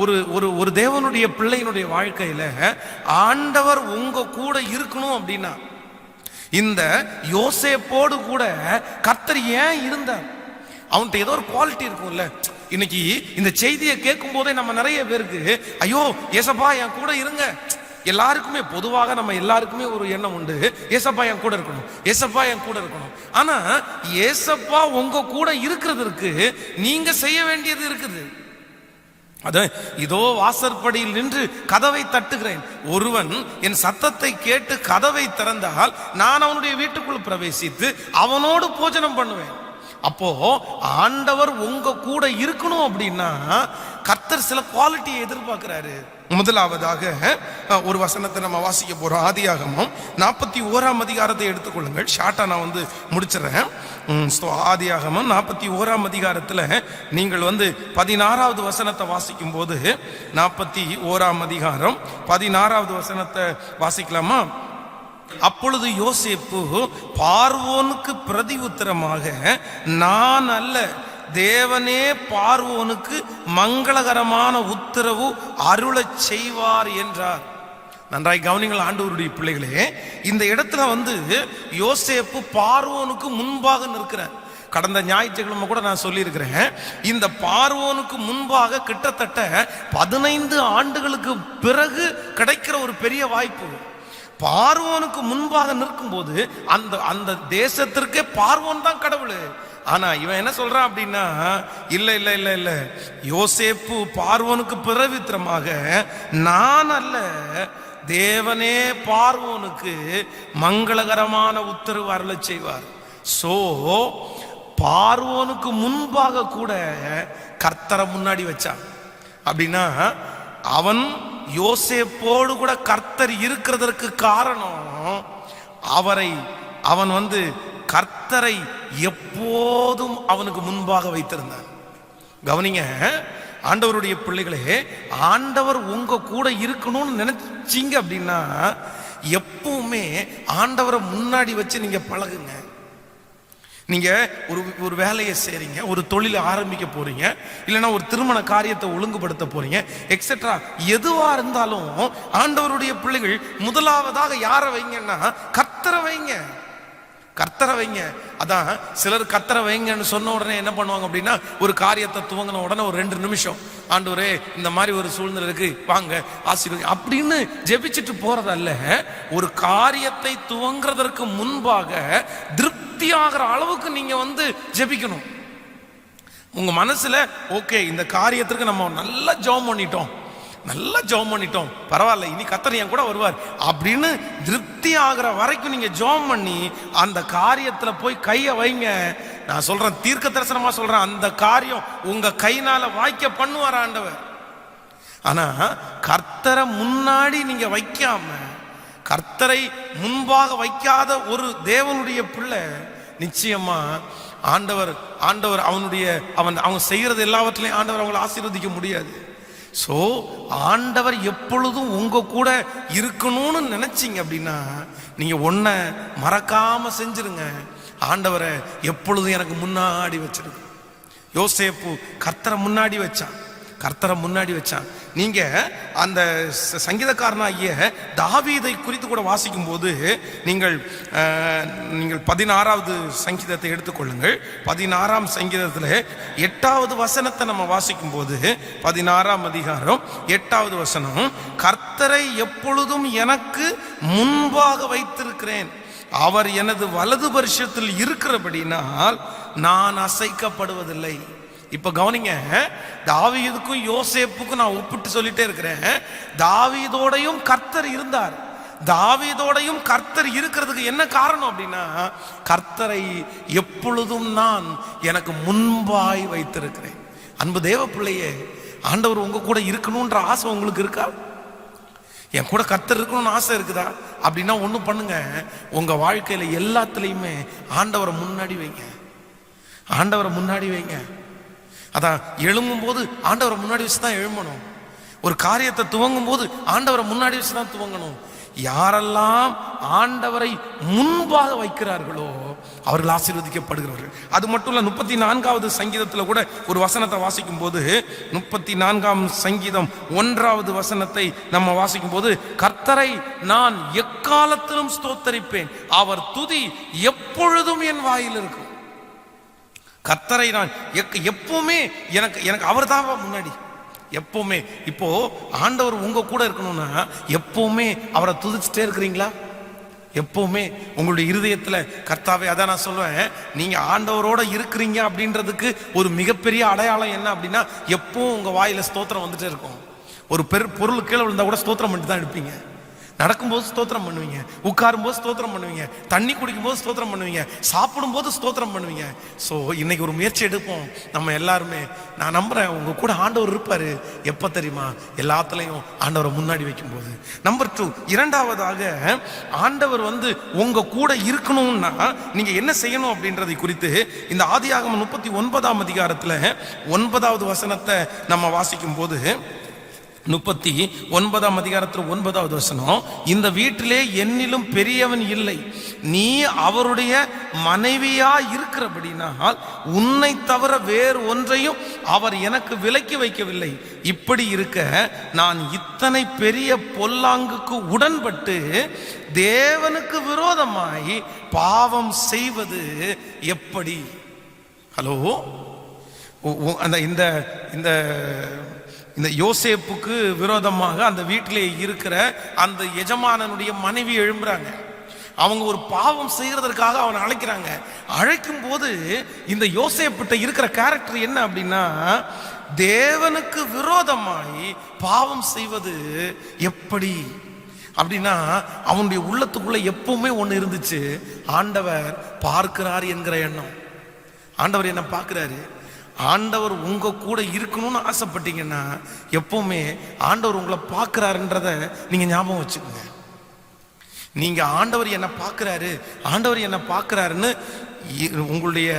ஒரு ஒரு ஒரு தேவனுடைய பிள்ளையினுடைய வாழ்க்கையில ஆண்டவர் உங்க கூட இருக்கணும் அப்படின்னா, இந்த யோசேப்போடு கூட கர்த்தர் ஏன் இருந்தார்? அவன்கிட்ட ஏதோ ஒரு குவாலிட்டி இருக்கும்ல. இன்னைக்கு இந்த செய்தியை கேட்கும் போதே நம்ம நிறைய பேருக்கு, ஐயோ ஏசப்பா என் கூட இருங்க. எல்லாருக்குமே பொதுவாக நம்ம எல்லாருக்குமே ஒரு எண்ணம் உண்டு, ஏசப்பா என் கூட இருக்கணும், ஏசப்பா என் கூட இருக்கணும். ஆனா ஏசப்பா உங்க கூட இருக்கிறதுக்கு நீங்க செய்ய வேண்டியது இருக்குது. அத இதோ வாசற்படியில் நின்று கதவை தட்டுகிறேன், ஒருவன் என் சத்தத்தை கேட்டு கதவை திறந்தால் நான் அவனுடைய வீட்டுக்குள் பிரவேசித்து அவனோடு போஜனம் பண்ணுவேன். அப்போ ஆண்டவர் உங்க கூட இருக்கணும் அப்படின்னா கர்த்தர் சில குவாலிட்டியை எதிர்பார்க்கிறாரு. முதலாவதாக ஒரு வசனத்தை நம்ம வாசிக்க போறோம். ஆதியாகமம் 41ஆம் அதிகாரத்தை எடுத்துக்கொள்ளுங்கள். ஷார்ட்டா நான் முடிச்சிடறேன். ஆதியாகமம் 41ஆம் அதிகாரத்துல நீங்கள் 16வது வசனத்தை வாசிக்கும் போது, 41ஆம் அதிகாரம் 16வது வசனத்தை வாசிக்கலாமா? அப்பொழுது யோசேப்பு பார்வோனுக்கு பிரதி உத்தரமாக, நான் அல்ல, தேவனே பார்வோனுக்கு மங்களகரமான உத்தரவு அருளச் செய்வார் என்றார். நன்றாய் கவனிங்கள் ஆண்டவருடைய பிள்ளைகளே. இந்த இடத்துல யோசேப்பு பார்வோனுக்கு முன்பாக நிற்கிறார். கடந்த ஞாயிற்றுக்கிழமை கூட நான் சொல்லியிருக்கிறேன், இந்த பார்வோனுக்கு முன்பாக கிட்டத்தட்ட 15 ஆண்டுகளுக்கு பிறகு கிடைக்கிற ஒரு பெரிய வாய்ப்பு. பார்வோனுக்கு முன்பாக நிற்கும் போது அந்த தேசத்திற்கே பார்வோன் தான் கடவுள். ஆனா இவன் என்ன சொல்றான் அப்படின்னா, இல்ல இல்ல இல்ல இல்ல, யோசேப்பு பார்வோனுக்கு பிரவித்திரமாக, நான் அல்ல, தேவனே பார்வோனுக்கு மங்களகரமான உத்தரவு அருளச் செய்வார். சோ பார்வோனுக்கு முன்பாக கூட கர்த்தரை முன்னாடி வச்சான். அப்படின்னா அவன் யோசேப்போடு கூட கர்த்தர் இருக்கிறதற்கு காரணம், அவன் கர்த்தரை எப்போதும் அவனுக்கு முன்பாக வைத்திருந்தான். கவனிங்க ஆண்டவருடைய பிள்ளைகளே, ஆண்டவர் உங்க கூட இருக்கணும்னு நினைச்சீங்க அப்படின்னா எப்பவுமே ஆண்டவரை முன்னாடி வச்சு நீங்க பழகுங்க. நீங்க ஒரு வேலையை செய்றீங்க, ஒரு தொழிலை ஆரம்பிக்க போறீங்க, இல்லைன்னா ஒரு திருமண காரியத்தை ஒழுங்குபடுத்த போறீங்க, எக்ஸெட்ரா. எதுவா இருந்தாலும் ஆண்டவருடைய பிள்ளைகள் முதலாவதாக யாரை வைங்கன்னா கர்த்தரை வைங்க, கர்த்தரை வைங்க. அதான் சிலர் கர்த்தரை வைங்கன்னு சொன்ன உடனே என்ன பண்ணுவாங்க அப்படின்னா, ஒரு காரியத்தை துவங்கின உடனே ஒரு 2 நிமிஷம், ஆண்டவரே இந்த மாதிரி ஒரு சூழ்நிலை இருக்கு, வாங்க ஆசீர்வாதம் அப்படின்னு ஜெபிச்சுட்டு போறதல்ல. ஒரு காரியத்தை துவங்குறதற்கு முன்பாக திருப்தி ஆகிற அளவுக்கு நீங்க ஜெபிக்கணும். உங்க மனசுல ஓகே, இந்த காரியத்திற்கு நம்ம நல்லா ஜெபம் பண்ணிட்டோம், நல்லா ஜெபம் பண்ணிட்டோம், பரவாயில்ல, இனி கர்த்தர் என் கூட வருவார் அப்படின்னு திருப்தி ஆகிற வரைக்கும் நீங்க ஜெபம் பண்ணி அந்த காரியத்துல போய் கையை வைங்க. நான் சொல்றேன், தீர்க்க தரிசனமா சொல்றேன், அந்த காரியம் உங்க கைனால வாய்க்க பண்ணுவார் ஆண்டவர். ஆனா கர்த்தரை முன்னாடி நீங்க வைக்காம, கர்த்தரை முன்பாக வைக்காத ஒரு தேவனுடைய பிள்ளை நிச்சயமா ஆண்டவர் அவங்க செய்யறது எல்லாவற்றிலையும் ஆண்டவர் அவங்களை ஆசீர்வதிக்க முடியாது. ஸோ ஆண்டவர் எப்பொழுதும் உங்க கூட இருக்கணும்னு நினைச்சிங்க அப்படின்னா நீங்க ஒன்ன மறக்காம செஞ்சிருங்க, ஆண்டவரை எப்பொழுதும் எனக்கு முன்னாடி வச்சிருங்க. யோசேப்பு கர்த்தரை முன்னாடி வச்சான், கர்த்தரை முன்னாடி வச்சான். நீங்க அந்த சங்கீதக்காரனாகிய தாவீதை குறித்து கூட வாசிக்கும் போது நீங்கள் 16வது சங்கீதத்தை எடுத்துக்கொள்ளுங்கள். 16ஆம் சங்கீதத்தில் 8வது வசனத்தை நம்ம வாசிக்கும் போது, 16ஆம் அதிகாரம் 8வது வசனம், கர்த்தரை எப்பொழுதும் எனக்கு முன்பாக வைத்திருக்கிறேன், அவர் எனது வலது பரிசத்தில் இருக்கிறபடினால் நான் அசைக்கப்படுவதில்லை. இப்ப கவனிங்க, தாவீதுக்கும் யோசேப்புக்கும் நான் ஒப்பிட்டு சொல்லிட்டே இருக்கிறேன். தாவீதோடையும் கர்த்தர் இருந்தார். தாவீதோடையும் கர்த்தர் இருக்கிறதுக்கு என்ன காரணம் அப்படின்னா, கர்த்தரை எப்பொழுதும் நான் எனக்கு முன்பாய் வைத்திருக்கிறேன். அன்பு தேவ பிள்ளையே, ஆண்டவர் உங்க கூட இருக்கணும்ன்ற ஆசை உங்களுக்கு இருக்கா? என் கூட கர்த்தர் இருக்கணும்னு ஆசை இருக்குதா? அப்படின்னா ஒண்ணு பண்ணுங்க, உங்க வாழ்க்கையில எல்லாத்துலயுமே ஆண்டவரை முன்னாடி வைங்க, ஆண்டவரை முன்னாடி வைங்க. அதான் எழும்பும் போது ஆண்டவரை முன்னாடி வச்சுதான் எழும்பணும். ஒரு காரியத்தை துவங்கும் போது ஆண்டவரை முன்னாடி வச்சுதான் துவங்கணும். யாரெல்லாம் ஆண்டவரை முன்பாக வைக்கிறார்களோ அவர்கள் ஆசீர்வதிக்கப்படுகிறார்கள். அது மட்டும் இல்ல, 34வது சங்கீதத்துல கூட ஒரு வசனத்தை வாசிக்கும் போது, 34ஆம் சங்கீதம் 1வது வசனத்தை நம்ம வாசிக்கும் போது, கர்த்தரை நான் எக்காலத்திலும் ஸ்தோத்தரிப்பேன், அவர் துதி எப்பொழுதும் என் வாயில் இருக்கும். கர்த்தரை நான் எப்பவுமே எனக்கு அவர் தான் முன்னாடி எப்பவுமே. இப்போ ஆண்டவர் உங்க கூட இருக்கணும்னா எப்பவுமே அவரை துதிச்சுட்டே இருக்கிறீங்களா? எப்பவுமே உங்களுடைய இருதயத்துல கர்த்தாவே. அதான் நான் சொல்லுவேன், நீங்க ஆண்டவரோட இருக்கிறீங்க அப்படின்றதுக்கு ஒரு மிகப்பெரிய அடையாளம் என்ன அப்படின்னா, எப்பவும் உங்க வாயில ஸ்தோத்திரம் வந்துட்டே இருக்கும். ஒரு பொருள் கீழே விழுந்தா கூட ஸ்தோத்திரம் பண்ணிட்டு தான் எடுப்பீங்க. நடக்கும்போது ஸ்தோத்திரம் பண்ணுவீங்க, உட்காரும் போது ஸ்தோத்திரம் பண்ணுவீங்க, தண்ணி குடிக்கும் போது ஸ்தோத்திரம் பண்ணுவீங்க, சாப்பிடும் போது ஸ்தோத்திரம் பண்ணுவீங்க. ஸோ இன்னைக்கு ஒரு முயற்சி எடுப்போம் நம்ம எல்லாருமே. நான் நம்புறேன் உங்க கூட ஆண்டவர் இருப்பாரு. எப்ப தெரியுமா? எல்லாத்துலயும் ஆண்டவரை முன்னாடி வைக்கும் போது. நம்பர் 2, இரண்டாவதாக ஆண்டவர் உங்க கூட இருக்கணும்னா நீங்க என்ன செய்யணும் அப்படின்றதை குறித்து இந்த ஆதியாகமம் 39ஆம் அதிகாரத்துல 9வது வசனத்தை நம்ம வாசிக்கும் போது, 39ஆம் அதிகாரத்தில் 9வது வசனம், இந்த வீட்டிலே என்னிலும் பெரியவன் இல்லை, நீ அவருடைய மனைவியா இருக்கிறபடினால் உன்னை தவிர வேறு ஒன்றையும் அவர் எனக்கு விலக்கி வைக்கவில்லை. இப்படி இருக்க நான் இத்தனை பெரிய பொல்லாங்குக்கு உடன்பட்டு தேவனுக்கு விரோதமாய் பாவம் செய்வது எப்படி? ஹலோ, இந்த யோசேப்புக்கு விரோதமாக அந்த வீட்டிலே இருக்கிற அந்த எஜமானனுடைய மனைவி எழும்புறாங்க. அவங்க ஒரு பாவம் செய்யறதற்காக அவனை அழைக்கிறாங்க. அழைக்கும் போது இந்த யோசேப்பிட்ட இருக்கிற கேரக்டர் என்ன அப்படின்னா, தேவனுக்கு விரோதமாய் பாவம் செய்வது எப்படி அப்படின்னா, அவனுடைய உள்ளத்துக்குள்ள எப்பவுமே ஒண்ணு இருந்துச்சு, ஆண்டவர் பார்க்கிறார் என்கிற எண்ணம். ஆண்டவர் என்ன பார்க்கிறாரு? ஆண்டவர் உங்க கூட இருக்கணும்னு ஆசைப்பட்டீங்கன்னா எப்பவுமே ஆண்டவர் உங்களை பார்க்கிறாருன்றத நீங்க ஞாபகம் வச்சுக்கோங்க. நீங்க ஆண்டவர் என்ன பார்க்கிறாரு, ஆண்டவர் என்ன பார்க்கிறாருன்னு உங்களுடைய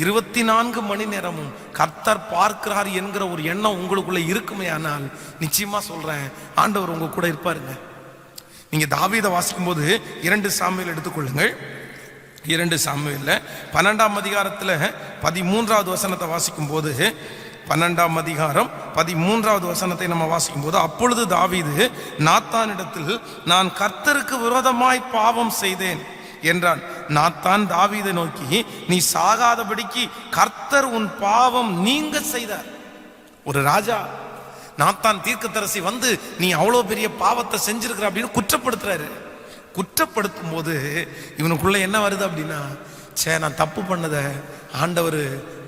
24 மணி நேரமும் கர்த்தர் பார்க்கிறார் என்கிற ஒரு எண்ணம் உங்களுக்குள்ள இருக்குமே, ஆனால் நிச்சயமா சொல்றேன், ஆண்டவர் உங்க கூட இருப்பாருங்க. நீங்க தாவீதை வாசிக்கும் போது 2 சாமுவேல் எடுத்துக்கொள்ளுங்கள். 2 சாமுவேல்ல 12ஆம் அதிகாரத்தில் 13வது வசனத்தை வாசிக்கும் போது, 12ஆம் அதிகாரம் 13வது வசனத்தை நம்ம வாசிக்கும் போது, அப்பொழுது தாவீது நாத்தானிடத்தில், நான் கர்த்தருக்கு விரோதமாய் பாவம் செய்தேன் என்றான். நாத்தான் தாவீதை நோக்கி, நீ சாகாதபடிக்கு கர்த்தர் உன் பாவம் நீங்க செய்தார். ஒரு ராஜா நாத்தான் தீர்க்கதரிசி வந்து, நீ அவ்வளோ பெரிய பாவத்தை செஞ்சிருக்கிற அப்படின்னு குற்றப்படுத்துறாரு. குற்றப்படுத்தும் போது இவனுக்குள்ள என்ன வருது அப்படின்னா, நான் தப்பு பண்ணதை ஆண்டவர்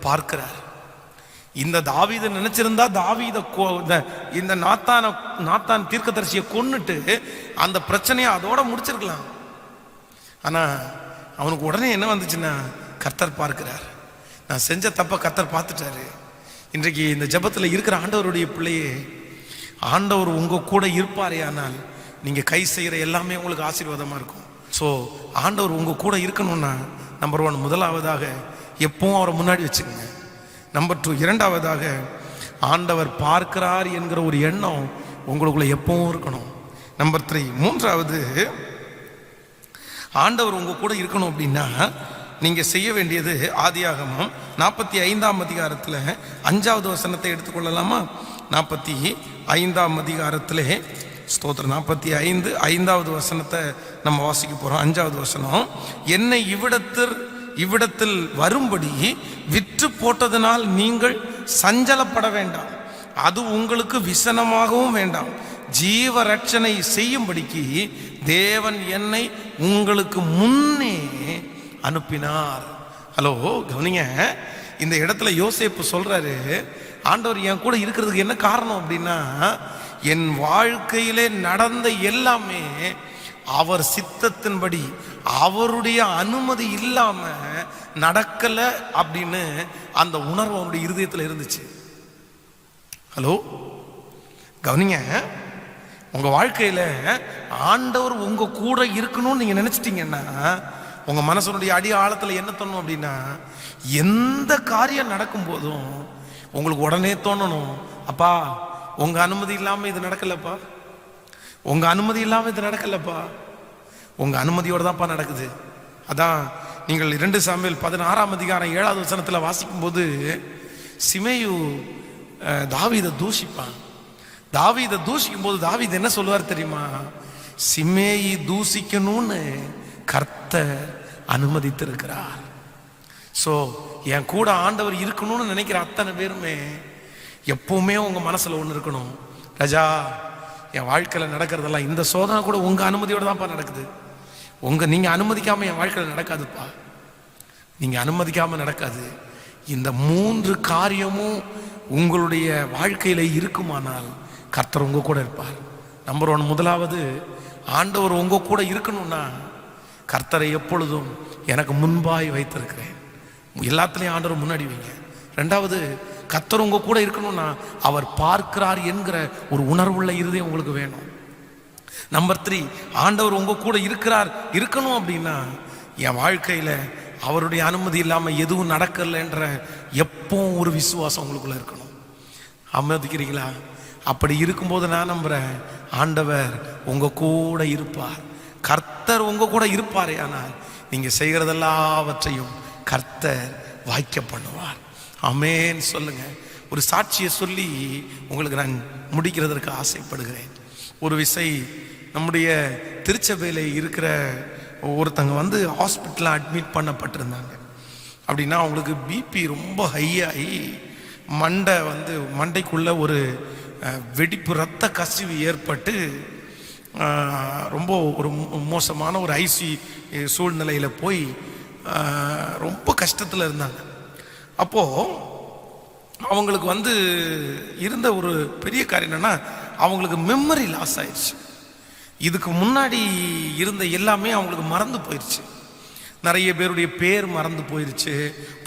பார்க்கிறார். இந்த தாவீதை நினைச்சிருந்தா தாவீதை இந்த நாத்தான் தீர்க்கதரிசியை கொன்னுட்டு அந்த பிரச்சனையை அதோட முடிச்சிருக்கலாம். ஆனா அவனுக்கு உடனே என்ன வந்துச்சுன்னா, கர்த்தர் பார்க்கிறார், நான் செஞ்ச தப்ப கர்த்தர் பார்த்துட்டாரு. இன்றைக்கு இந்த ஜெபத்தில் இருக்கிற ஆண்டவருடைய பிள்ளையே, ஆண்டவர் உங்க கூட இருப்பாரே, ஆனால் நீங்க கை செய்யற எல்லாமே உங்களுக்கு ஆசீர்வாதமா இருக்கும். ஸோ ஆண்டவர் உங்க கூட இருக்கணும்னா, நம்பர் 1 முதலாவதாக எப்பவும் அவரை முன்னாடி வச்சுக்கோங்க. நம்பர் 2 இரண்டாவதாக ஆண்டவர் பார்க்கிறார் என்கிற ஒரு எண்ணம் உங்களுக்குள்ள எப்பவும் இருக்கணும். நம்பர் 3 மூன்றாவது, ஆண்டவர் உங்க கூட இருக்கணும் அப்படின்னா நீங்க செய்ய வேண்டியது, ஆதியாகமம் 45ஆம் அதிகாரத்தில் 5வது வசனத்தை எடுத்துக்கொள்ளலாமா? 45ஆம் அதிகாரத்திலே ஸ்தோத்திரம் 45 5வது வசனத்தை நம்ம வாசிக்க போறோம். 5வது வசனம், என்னை இவ்விடத்தில் வரும்படி விற்று போட்டதனால் நீங்கள் சஞ்சலப்பட வேண்டாம், அது உங்களுக்கு விசனமாகவும் வேண்டாம். ஜீவ ரட்சணை செய்யும்படிக்கு தேவன் என்னை உங்களுக்கு முன்னே அனுப்பினார். ஹலோ, கவனிங்க. இந்த இடத்துல யோசேப்பு சொல்றாரு, ஆண்டவர் என் கூட இருக்கிறதுக்கு என்ன காரணம் அப்படின்னா, என் வாழ்க்கையிலே நடந்த எல்லாமே அவர் சித்தத்தின்படி, அவருடைய அனுமதி இல்லாம நடக்கல அப்படின்னு அந்த உணர்வு அவருடைய இருதயத்தில் இருந்துச்சு. ஹலோ, கவனிங்க. உங்க வாழ்க்கையில ஆண்டவர் உங்க கூட இருக்கணும்னு நீங்க நினைச்சிட்டீங்கன்னா, உங்க மனசனுடைய அடி ஆழத்துல என்ன தோணும் அப்படின்னா, எந்த காரியம் நடக்கும் போதும் உங்களுக்கு உடனே தோணணும், அப்பா உங்க அனுமதி இல்லாம இது நடக்கலப்பா, உங்க அனுமதி இல்லாம இது நடக்கலப்பா, உங்க அனுமதியோட தான்ப்பா நடக்குது. அதான் நீங்கள் 2 சாமுவேல் 16ஆம் அதிகாரம் 7வது வசனத்துல வாசிக்கும் போது, சிமேயு தாவீதை தூஷிப்பான். தாவீதை தூஷிக்கும் போது தாவீது என்ன சொல்லுவார் தெரியுமா? சிமேயி தூஷிக்கணும்னு கர்த்தர் அனுமதித்திருக்கிறார். ஸோ என் கூட ஆண்டவர் இருக்கணும்னு நினைக்கிற அத்தனை பேருமே எப்பவுமே உங்க மனசுல ஒன்று இருக்கணும், ராஜா என் வாழ்க்கையில் நடக்கிறதெல்லாம், இந்த சோதனை கூட உங்க அனுமதியோட தான்ப்பா நடக்குது. நீங்க அனுமதிக்காம என் வாழ்க்கையில் நடக்காதுப்பா, நீங்க அனுமதிக்காம நடக்காது. இந்த 3 காரியமும் உங்களுடைய வாழ்க்கையில இருக்குமானால் கர்த்தர் உங்க கூட இருப்பார். நம்பர் 1 முதலாவது, ஆண்டவர் உங்க கூட இருக்கணும்னா கர்த்தரை எப்பொழுதும் எனக்கு முன்பாய் வைத்திருக்கிறேன், எல்லாத்துலேயும் ஆண்டவர் முன்னாடி வைங்க. 2வது, கர்த்தர் உங்க கூட இருக்கணும்னா அவர் பார்க்கிறார் என்கிற ஒரு உணர்வுள்ள இருதயம் உங்களுக்கு வேணும். நம்பர் 3, ஆண்டவர் உங்க கூட இருக்கணும் அப்படின்னா என் வாழ்க்கையில அவருடைய அனுமதி இல்லாம எதுவும் நடக்கலன்ற எப்பவும் ஒரு விசுவாசம் உங்களுக்குள்ள இருக்கணும். அனுமதிக்கிறீங்களா? அப்படி இருக்கும்போது நான் நம்புறேன், ஆண்டவர் உங்க கூட இருப்பார். கர்த்தர் உங்க கூட இருப்பாரே, ஆனால் நீங்க செய்கிறதெல்லாவற்றையும் கர்த்தர் வாய்க்க பண்ணுவார். ஆமென் சொல்லுங்க. ஒரு சாட்சியை சொல்லி உங்களுக்கு நான் முடிக்கிறதற்கு ஆசைப்படுகிறேன். ஒரு விசை நம்முடைய திருச்சபையில் இருக்கிற ஒருத்தங்க வந்து ஹாஸ்பிட்டலில் அட்மிட் பண்ணப்பட்டிருந்தாங்க. அப்படின்னா அவங்களுக்கு பிபி ரொம்ப ஹையாகி மண்டைக்குள்ள ஒரு வெடிப்பு, ரத்த கசிவு ஏற்பட்டு ரொம்ப ஒரு மோசமான ஒரு ஐசி சூழ்நிலையில் போய் ரொம்ப கஷ்டத்தில் இருந்தாங்க. அப்போது அவங்களுக்கு வந்து இருந்த ஒரு பெரிய காரியம் என்னன்னா, அவங்களுக்கு மெமரி லாஸ் ஆயிடுச்சு. இதுக்கு முன்னாடி இருந்த எல்லாமே அவங்களுக்கு மறந்து போயிடுச்சு. நிறைய பேருடைய பேர் மறந்து போயிடுச்சு.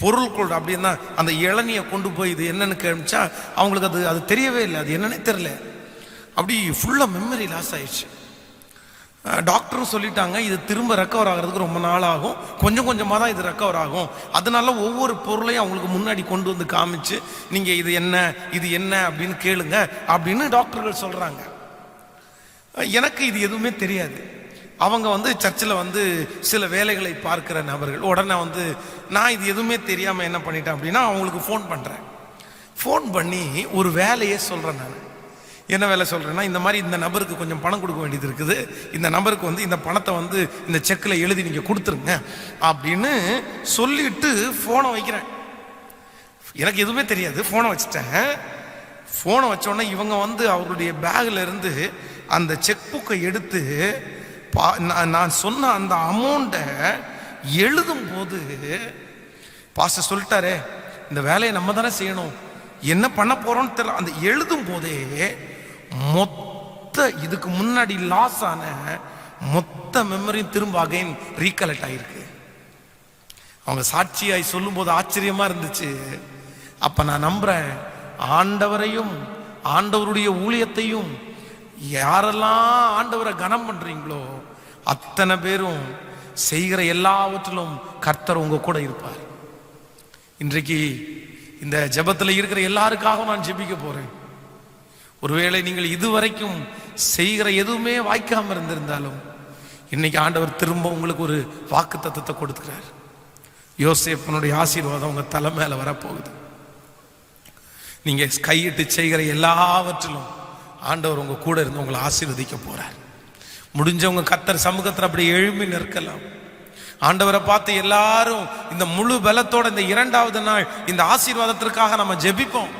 பொருட்கள் அப்படின்னா அந்த இளநியை கொண்டு போய் இது என்னன்னு கேமிச்சா அவங்களுக்கு அது தெரியவே இல்லை, அது என்னன்னே தெரியல. அப்படி ஃபுல்லாக மெமரி லாஸ் ஆயிடுச்சு. டாக்டரும் சொல்லிட்டாங்க, இது திரும்ப ரெக்கவர் ஆகிறதுக்கு ரொம்ப நாள் ஆகும், கொஞ்சம் கொஞ்சமாக தான் இது ரெக்கவர் ஆகும். அதனால ஒவ்வொரு பொருளையும் அவங்களுக்கு முன்னாடி கொண்டு வந்து காமிச்சு, நீங்கள் இது என்ன அப்படின்னு கேளுங்க அப்படின்னு டாக்டர்கள் சொல்கிறாங்க. எனக்கு இது எதுவுமே தெரியாது. அவங்க வந்து சர்ச்சில் வந்து சில வேலைகளை பார்க்கிற நபர்கள். உடனே வந்து நான் இது எதுவுமே தெரியாமல் என்ன பண்ணிட்டேன் அப்படின்னா அவங்களுக்கு ஃபோன் பண்ணுறேன். ஃபோன் பண்ணி ஒரு வேலையே சொல்கிறேன். நான் என்ன வேலை சொல்கிறேன்னா, இந்த மாதிரி இந்த நபருக்கு கொஞ்சம் பணம் கொடுக்க வேண்டியது இருக்குது, இந்த நபருக்கு வந்து இந்த பணத்தை வந்து இந்த செக்கில் எழுதி நீங்கள் கொடுத்துருங்க அப்படின்னு சொல்லிட்டு ஃபோனை வைக்கிறேன். எனக்கு எதுவுமே தெரியாது, ஃபோனை வச்சுட்டேன். ஃபோனை வச்சோடனே இவங்க வந்து அவருடைய பேக்கில் இருந்து அந்த செக் புக்கை எடுத்து நான் சொன்ன அந்த அமௌண்ட்டை எழுதும் போது, பாஸ்டர் சொல்லிட்டாரே இந்த வேலையை நம்ம தானே செய்யணும், என்ன பண்ண போறோம்னு தெரியல. அந்த எழுதும் போதே மொத்த இதுக்கு முன்னாடி லாஸ் ஆன மொத்த மெமரியும் திரும்ப அகைன் ரீகலெக்ட் ஆயிருக்கு. அவங்க சாட்சியாய் சொல்லும் போது ஆச்சரியமா இருந்துச்சு. அப்ப நான் நம்புறேன், ஆண்டவரையும் ஆண்டவருடைய ஊழியத்தையும் யாரெல்லாம் ஆண்டவரை கனம் பண்றீங்களோ அத்தனை பேரும் செய்கிற எல்லாவற்றிலும் கர்த்தர் உங்க கூட இருப்பார். இன்றைக்கு இந்த ஜெபத்தில் இருக்கிற எல்லாருக்காக நான் ஜெபிக்க போறேன். ஒருவேளை நீங்கள் இதுவரைக்கும் செய்கிற எதுவுமே வாய்க்காம இருந்திருந்தாலும் இன்னைக்கு ஆண்டவர் திரும்ப உங்களுக்கு ஒரு வாக்கு தத்தத்தை கொடுக்கிறார். யோசேப்பனுடைய ஆசீர்வாதம் உங்க தலை மேல வரப்போகுது. நீங்க கையிட்டு செய்கிற எல்லாவற்றிலும் ஆண்டவர் உங்க கூட இருந்து உங்களை ஆசீர்வதிக்க போறார். முடிஞ்சவங்க கர்த்தர் சமூகத்தில் அப்படி எழும்பி நிற்கலாம். ஆண்டவரை பார்த்து எல்லாரும் இந்த முழு பலத்தோட இந்த 2வது நாள் இந்த ஆசீர்வாதத்திற்காக நம்ம ஜெபிப்போம்.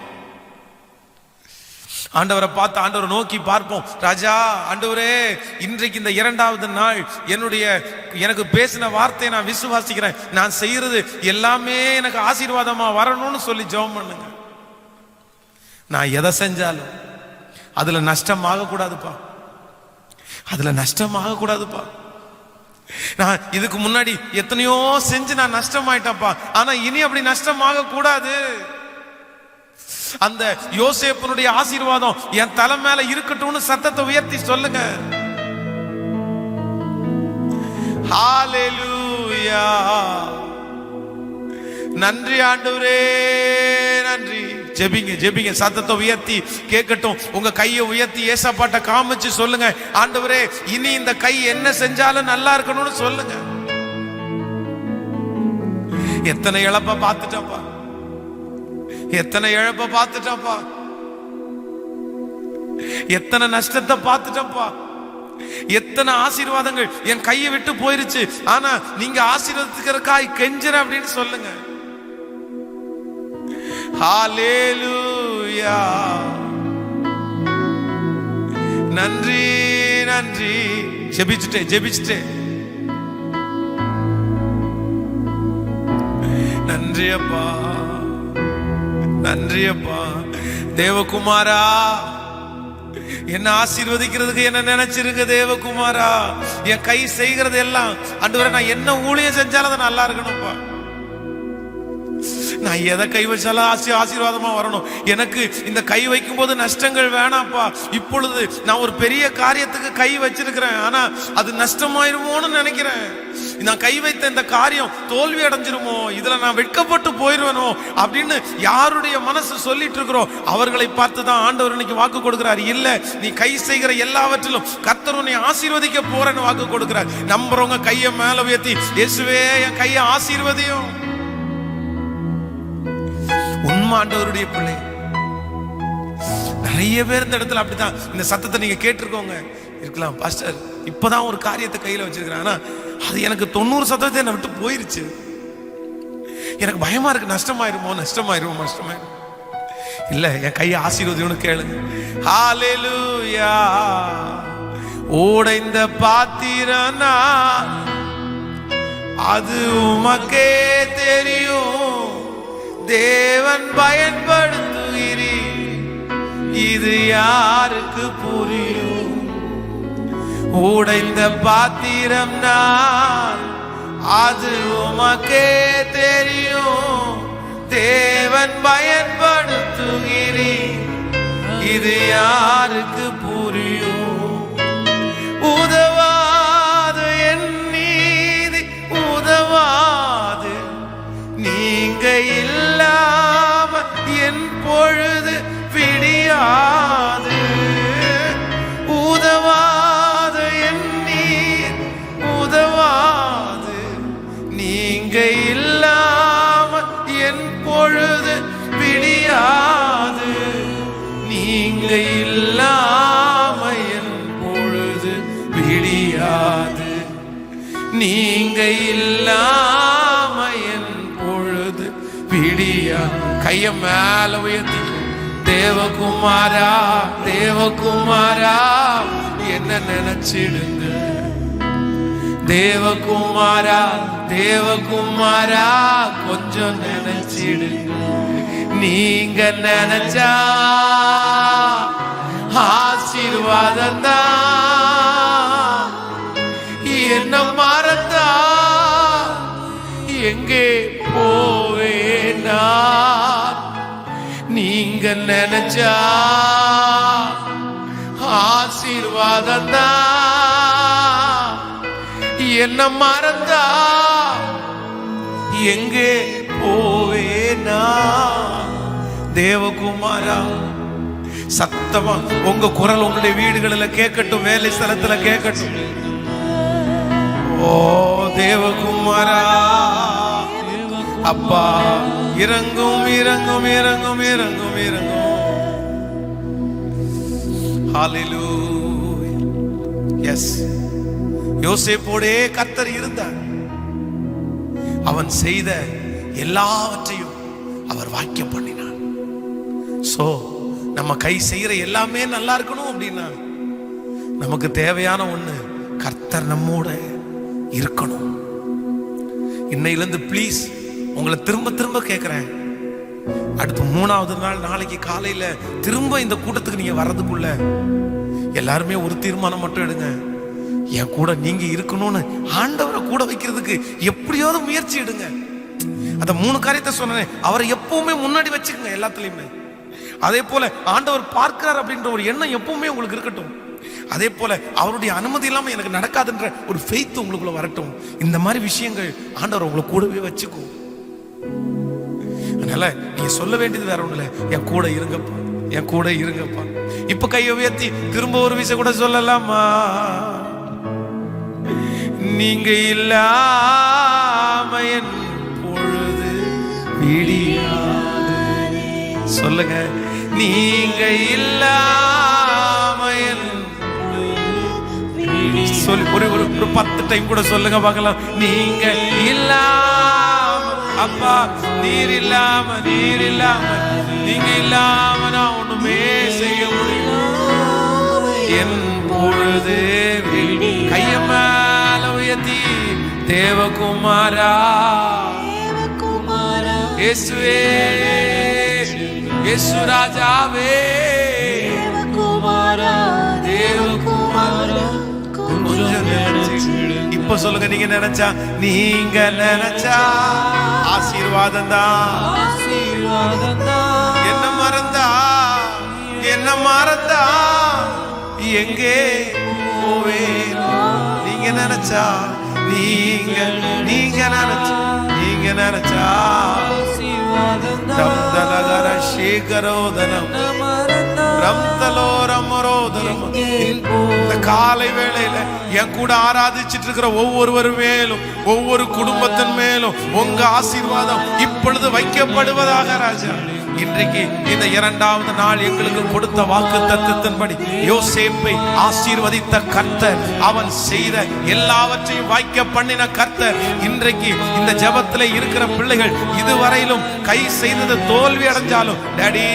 ஆண்டவரை பார்த்து ஆண்டவரை நோக்கி பார்ப்போம். ராஜா, ஆண்டவரே, இன்றைக்கு இந்த 2வது நாள் எனக்கு பேசின வார்த்தையை நான் விசுவாசிக்கிறேன். நான் செய்யறது எல்லாமே எனக்கு ஆசீர்வாதமா வரணும்னு சொல்லி ஜெபம் பண்ணுங்க. நான் எதை செஞ்சாலும் அதுல நஷ்டமாக கூடாதுப்பா, அதுல நஷ்டமாக கூடாதுப்பா. நான் இதுக்கு முன்னாடி எத்தனையோ செஞ்சு நான் நஷ்டமாயிட்டப்பா, ஆனா இனி அப்படி நஷ்டமாக கூடாது. அந்த யோசேப்பனுடைய ஆசீர்வாதம் என் தலை மேல இருக்கட்டும்னு சத்தத்தை உயர்த்தி சொல்லுங்க. ஹalleluya. நன்றி ஆண்டவரே, நன்றி. ஜெபிங்க ஜெபிங்க, சத்தத்தை உயர்த்தி கேட்கட்டும். உங்க கையை உயர்த்தி ஏசப்பாட்ட காமிச்சு சொல்லுங்க, ஆண்டவரே இனி இந்த கை என்ன செஞ்சாலும் நல்லா இருக்கணும்னு சொல்லுங்க. எத்தனை இழப்ப பார்த்துட்டப்பா, எத்தனை இழப்ப பார்த்துட்டப்பா, எத்தனை நஷ்டத்தை பார்த்துட்டப்பா, எத்தனை ஆசீர்வாதங்கள் என் கையை விட்டு போயிருச்சு. ஆனா நீங்க ஆசீர்வாதத்துக்காய் கெஞ்சுற அப்படின்னு சொல்லுங்க. ஹalleluya. நன்றி நன்றி. ஜெபிச்சுட்டே நன்றி அப்பா, நன்றி அப்பா. தேவகுமாரா, என்ன ஆசீர்வதிக்கிறதுக்கு என்ன நினைச்சிருங்க தேவகுமாரா. என் கை செய்கிறது எல்லாம் ஆண்டவரே, நான் என்ன ஊழியம் செஞ்சாலும் அது நல்லா இருக்கணும்ப்பா. நான் எதை கை வச்சாலும் ஆசீர்வாதமா வரணும். எனக்கு இந்த கை வைக்கும் போது நஷ்டங்கள் வேணாப்பா. இப்பொழுது நான் ஒரு பெரிய காரியத்துக்கு கை வச்சிருக்கிறேன், ஆனா அது நஷ்டமாயிருமோன்னு நினைக்கிறேன். நான் கை வைத்த இந்த காரியம் தோல்வி அடைஞ்சிருமோ, இதுல நான் வெட்கப்பட்டு போயிருவேனோ அப்படின்னு யாருடைய மனசு சொல்லிட்டு இருக்கிறோம், அவர்களை பார்த்து தான் ஆண்டவர் இன்னைக்கு வாக்கு கொடுக்கிறார். இல்ல, நீ கை செய்கிற எல்லாவற்றிலும் கர்த்தர் உன்னை ஆசீர்வதிக்க போறேன்னு வாக்கு கொடுக்கிறார். நம்புறவங்க கையை மேல உயர்த்தி, இயேசுவே என் கையை ஆசீர்வதியும். உண்மை ஆண்டவருடைய பிள்ளை. நிறைய பேர் இந்த இடத்துல அப்படித்தான் இந்த சத்தத்தை நீங்க கேட்டிருக்கோங்க இருக்கலாம். பாஸ்டர் இப்பதான் ஒரு காரியத்தை கையில வச்சிருக்கிறேன், ஆனா அது எனக்கு 90% என்னை விட்டு போயிருச்சு. எனக்கு பயமா இருக்கு, நஷ்டமாயிருமோ. இல்ல, என் கையை ஆசீர்வதின்னு கேளுங்க. ஹalleluya. உடைந்த பாத்திரனா அது உமக்கே தெரியும், தேவன் பயன்படுத்துகிறீர், இது யாருக்கு புரியும்? உடைந்த பாத்திரம் நான், அது உமக்கே தெரியும், தேவன் பயன்படுத்துகிறீர், இது யாருக்கு புரியும்? உதவாது என் நீதி உதவாது, நீங்க இல்லாம என் பொழுது விடியாது. உதவாத என் நீர் நீங்க இல்லாம என் பொழுது விடியா. கைய மேல உயர்த்தி தேவகுமாரா தேவகுமாரா என்ன நினைச்சிடுங்க. தேவகுமாரா தேவகுமாரா கொஞ்சம் நினைச்சிடுங்க. நீங்க நினைச்சா ஆசீர்வாதம் தான். என்ன மறந்தா எங்கே போவேனா. நீங்க நினைச்சா ஆசீர்வாதம் தான். என்ன மறந்தா எங்கே போவேனா. தேவகுமாரா சத்தமா உங்க குரல் உங்களுடைய வீடுகளில் கேட்கட்டும், வேலை ஸ்தலத்துல கேட்கட்டும். ஓ தேவகுமாரா அப்பா இறங்கும் இறங்கும் இறங்கும் இறங்கும் இறங்கும். ஹல்லேலூயா. எஸ், யோசேப்போடே கர்த்தர் இருந்தார். அவன் செய்த எல்லாவற்றையும் அவர் வாக்கியம் பண்ணினான். சோ நம்ம கை செய்யற எல்லாமே நல்லா இருக்கணும் அப்படின்னா நமக்கு தேவையான ஒண்ணு கர்த்தர் நம்மோட இருக்கணும். இன்னையிலிருந்து ப்ளீஸ் உங்களை திரும்ப திரும்ப கேட்கிறேன், அடுத்த 3வது நாள் நாளைக்கு காலையில திரும்ப இந்த கூட்டத்துக்கு நீங்க வர்றதுக்குள்ள எல்லாருமே ஒரு தீர்மானம் மட்டும் எடுங்க. என் கூட நீங்க இருக்கணும்னு ஆண்டவரை கூட வைக்கிறதுக்கு எப்படியாவது முயற்சி எடுங்க. அந்த 3 காரியத்தை சொன்னேன், அவரை எப்பவுமே முன்னாடி வச்சுக்கோங்க எல்லாத்துலயுமே. அதே போல ஆண்டவர் பார்க்கிறார் அப்படின்ற ஒரு எண்ணம் எப்பவுமே உங்களுக்கு இருக்கட்டும். அதே போல அவருடைய அனுமதி இல்லாம எனக்கு நடக்காதுன்ற ஒரு ஃபெய்த் உங்களுக்குள்ள வரட்டும். இந்த மாதிரி விஷயங்கள் ஆண்டவர் உங்களை கூடவே வச்சுக்கும். அதனால நீங்க சொல்ல வேண்டியது வேற ஒண்ணு இல்ல, என் கூட இருங்கப்பா, என் கூட இருங்கப்பா. இப்ப கையை உயர்த்தி திரும்ப ஒரு விஷயம் கூட சொல்லலாமா. நீங்க இல்லாம என் பொழுது விடியாது. சொல்லுங்க, நீங்க இல்லாம என் சொல்லி ஒரு 10 டைம் கூட சொல்லுங்க பார்க்கலாம். நீங்க இல்லாம அப்பா, நீர் இல்லாம நீர் இல்லாம நீங்க இல்லாம நான் ஒண்ணுமே செய்ய முடியும். என் பொழுது கைய மேல உயர்த்தி தேவகுமாரா இயேசுவே இயேசு ராஜாவே தேவகுமாரா தேவகுமாரா. இப்ப சொல்லுங்க, நீங்க நினைச்சா நீங்க நினைச்சா ஆசீர்வாதம் தான். என்ன மறந்தா என்ன மறந்தா எங்கே போவே. நீங்க நினைச்சா நீங்க நீங்க நினைச்சா நீங்க நினைச்சா தம்தலகர சேகரோதனம் இந்த காலை வேளையில என் கூட ஆராதிச்சிட்டு இருக்கிற ஒவ்வொருவர் மேலும் ஒவ்வொரு குடும்பத்தின் மேலும் உங்க ஆசீர்வாதம் இப்பொழுது வைக்கப்படுவதாக ராஜா. இன்றைக்கு இந்த 2வது நாள் எங்களுக்கு கொடுத்த வாக்கு தத்தத்தின்படி யோசேப்பை ஆசீர்வதித்த கர்த்தர், அவன் செய்த எல்லாவற்றையும் வாய்க்க பண்ணின கர்த்தர், இன்றைக்கு இந்த ஜெபத்துல இருக்கிற பிள்ளைகள் இதுவரையிலும் கை செய்தது தோல்வி அடைஞ்சாலும் டாடி,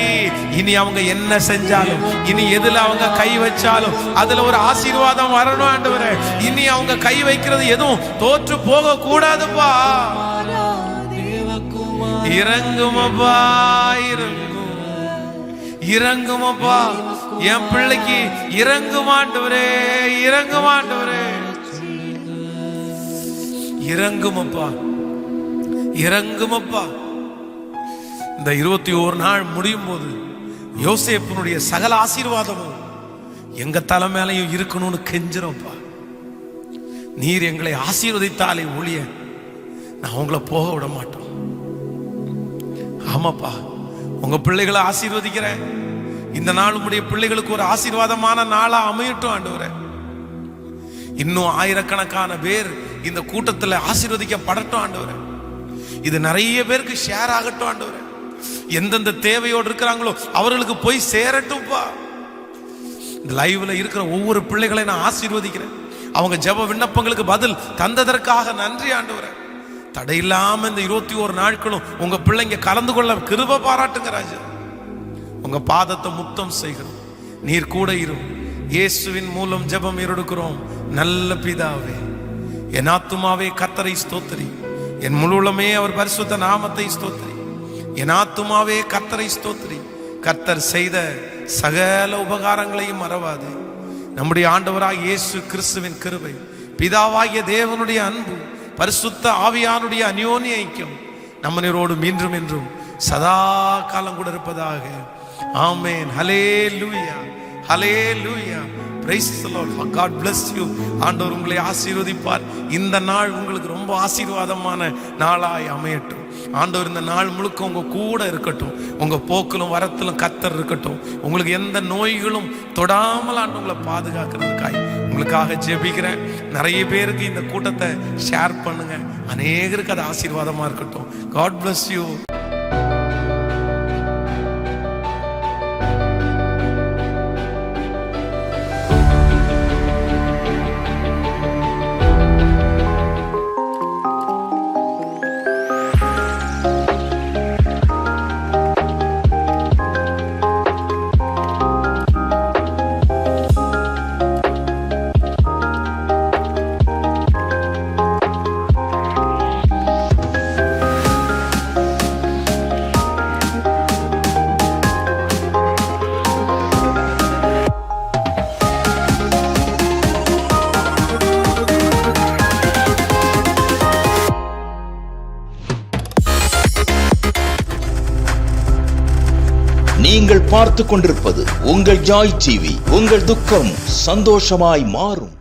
இனி அவங்க என்ன செஞ்சாலும், இனி எதுல அவங்க கை வச்சாலும் அதுல ஒரு ஆசீர்வாதம் வரணும் ஆண்டவரே. இனி அவங்க கை வைக்கிறது எதுவும் தோற்று போக கூடாதுப்பா. இறங்குமப்பா, இறங்கும் இறங்குமப்பா, என் பிள்ளைக்கு இறங்குமாண்டவரே, இறங்குமாண்டவரே, இறங்குமப்பா, இறங்குமப்பா. இந்த 21 நாள் முடியும் போது யோசேப்பினுடைய சகல ஆசீர்வாதமும் எங்க தலை மேலையும் இருக்கணும்னு கெஞ்சிரோம்ப்பா. நீர் எங்களை ஆசீர்வதித்தாலே ஒழிய நான் உங்களை போக விட மாட்டோம். ஆமாப்பா, உங்க பிள்ளைகளை ஆசீர்வதிக்கிறேன். இந்த நாள் உடைய பிள்ளைகளுக்கு ஒரு ஆசீர்வாதமான நாளா அமையட்டும் ஆண்டவரே. இன்னும் ஆயிரக்கணக்கான பேர் இந்த கூட்டத்தில் ஆசீர்வதிக்கப்படட்டும் ஆண்டவரே. இது நிறைய பேருக்கு ஷேர் ஆகட்டும் ஆண்டவரே. எந்தெந்த தேவையோடு இருக்கிறாங்களோ அவர்களுக்கு போய் சேரட்டும்பா. இந்த லைவ்ல இருக்கிற ஒவ்வொரு பிள்ளைகளை நான் ஆசீர்வதிக்கிறேன். அவங்க ஜெப விண்ணப்பங்களுக்கு பதில் தந்ததற்காக நன்றி ஆண்டவரே. தடையில்லாம இந்த 21 நாட்களும் உங்க பிள்ளைங்க கலந்து கொள்ள கிருபை பாராட்டுங்க ராஜா. உங்க பாதத்தை முத்தம் செய்கிறோம், நீர் கூட இரும். இயேசுவின் மூலம் ஜெபம் எடுக்கிறோம் நல்ல பிதாவே. என் ஆத்துமாவே கர்த்தரை ஸ்தோத்திரி, என் முழுவதுமே அவர் பரிசுத்த நாமத்தை ஸ்தோத்திரி. என் ஆத்துமாவே கர்த்தரை ஸ்தோத்திரி, கர்த்தர் செய்த சகல உபகாரங்களையும் மறவாது. நம்முடைய ஆண்டவராக இயேசு கிறிஸ்துவின் கிருபை, பிதாவாகிய தேவனுடைய அன்பு, பரிசுத்த ஆவியானுடைய அந்யோன்ய ஐக்கியம் நம்மனோடு மீண்டும் என்றும் சதா காலம் கூட இருப்பதாக. ஆமென். ஹல்லேலூயா, ஹல்லேலூயா. Praise the Lord. God bless you. ஆண்டவர் உங்களை ஆசீர்வதிப்பார். இந்த நாள் உங்களுக்கு ரொம்ப ஆசீர்வாதமான நாளாய் அமையட்டும். ஆண்டவர் இந்த நாள் முழுக்க உங்க கூட இருக்கட்டும். உங்க போக்கிலும் வரத்திலும் கர்த்தர் இருக்கட்டும். உங்களுக்கு எந்த நோய்களும் தொடாமல் ஆண்டு உங்களை பாதுகாக்கிறதுக்காய் உங்களுக்காக ஜெபிக்கிறேன். நிறைய பேருக்கு இந்த கூட்டத்தை ஷேர் பண்ணுங்க. அநேகருக்கு அது ஆசீர்வாதமா இருக்கட்டும். God bless you. நீங்கள் பார்த்து கொண்டிருப்பது உங்கள் ஜாய் டிவி. உங்கள் துக்கம் சந்தோஷமாய் மாறும்.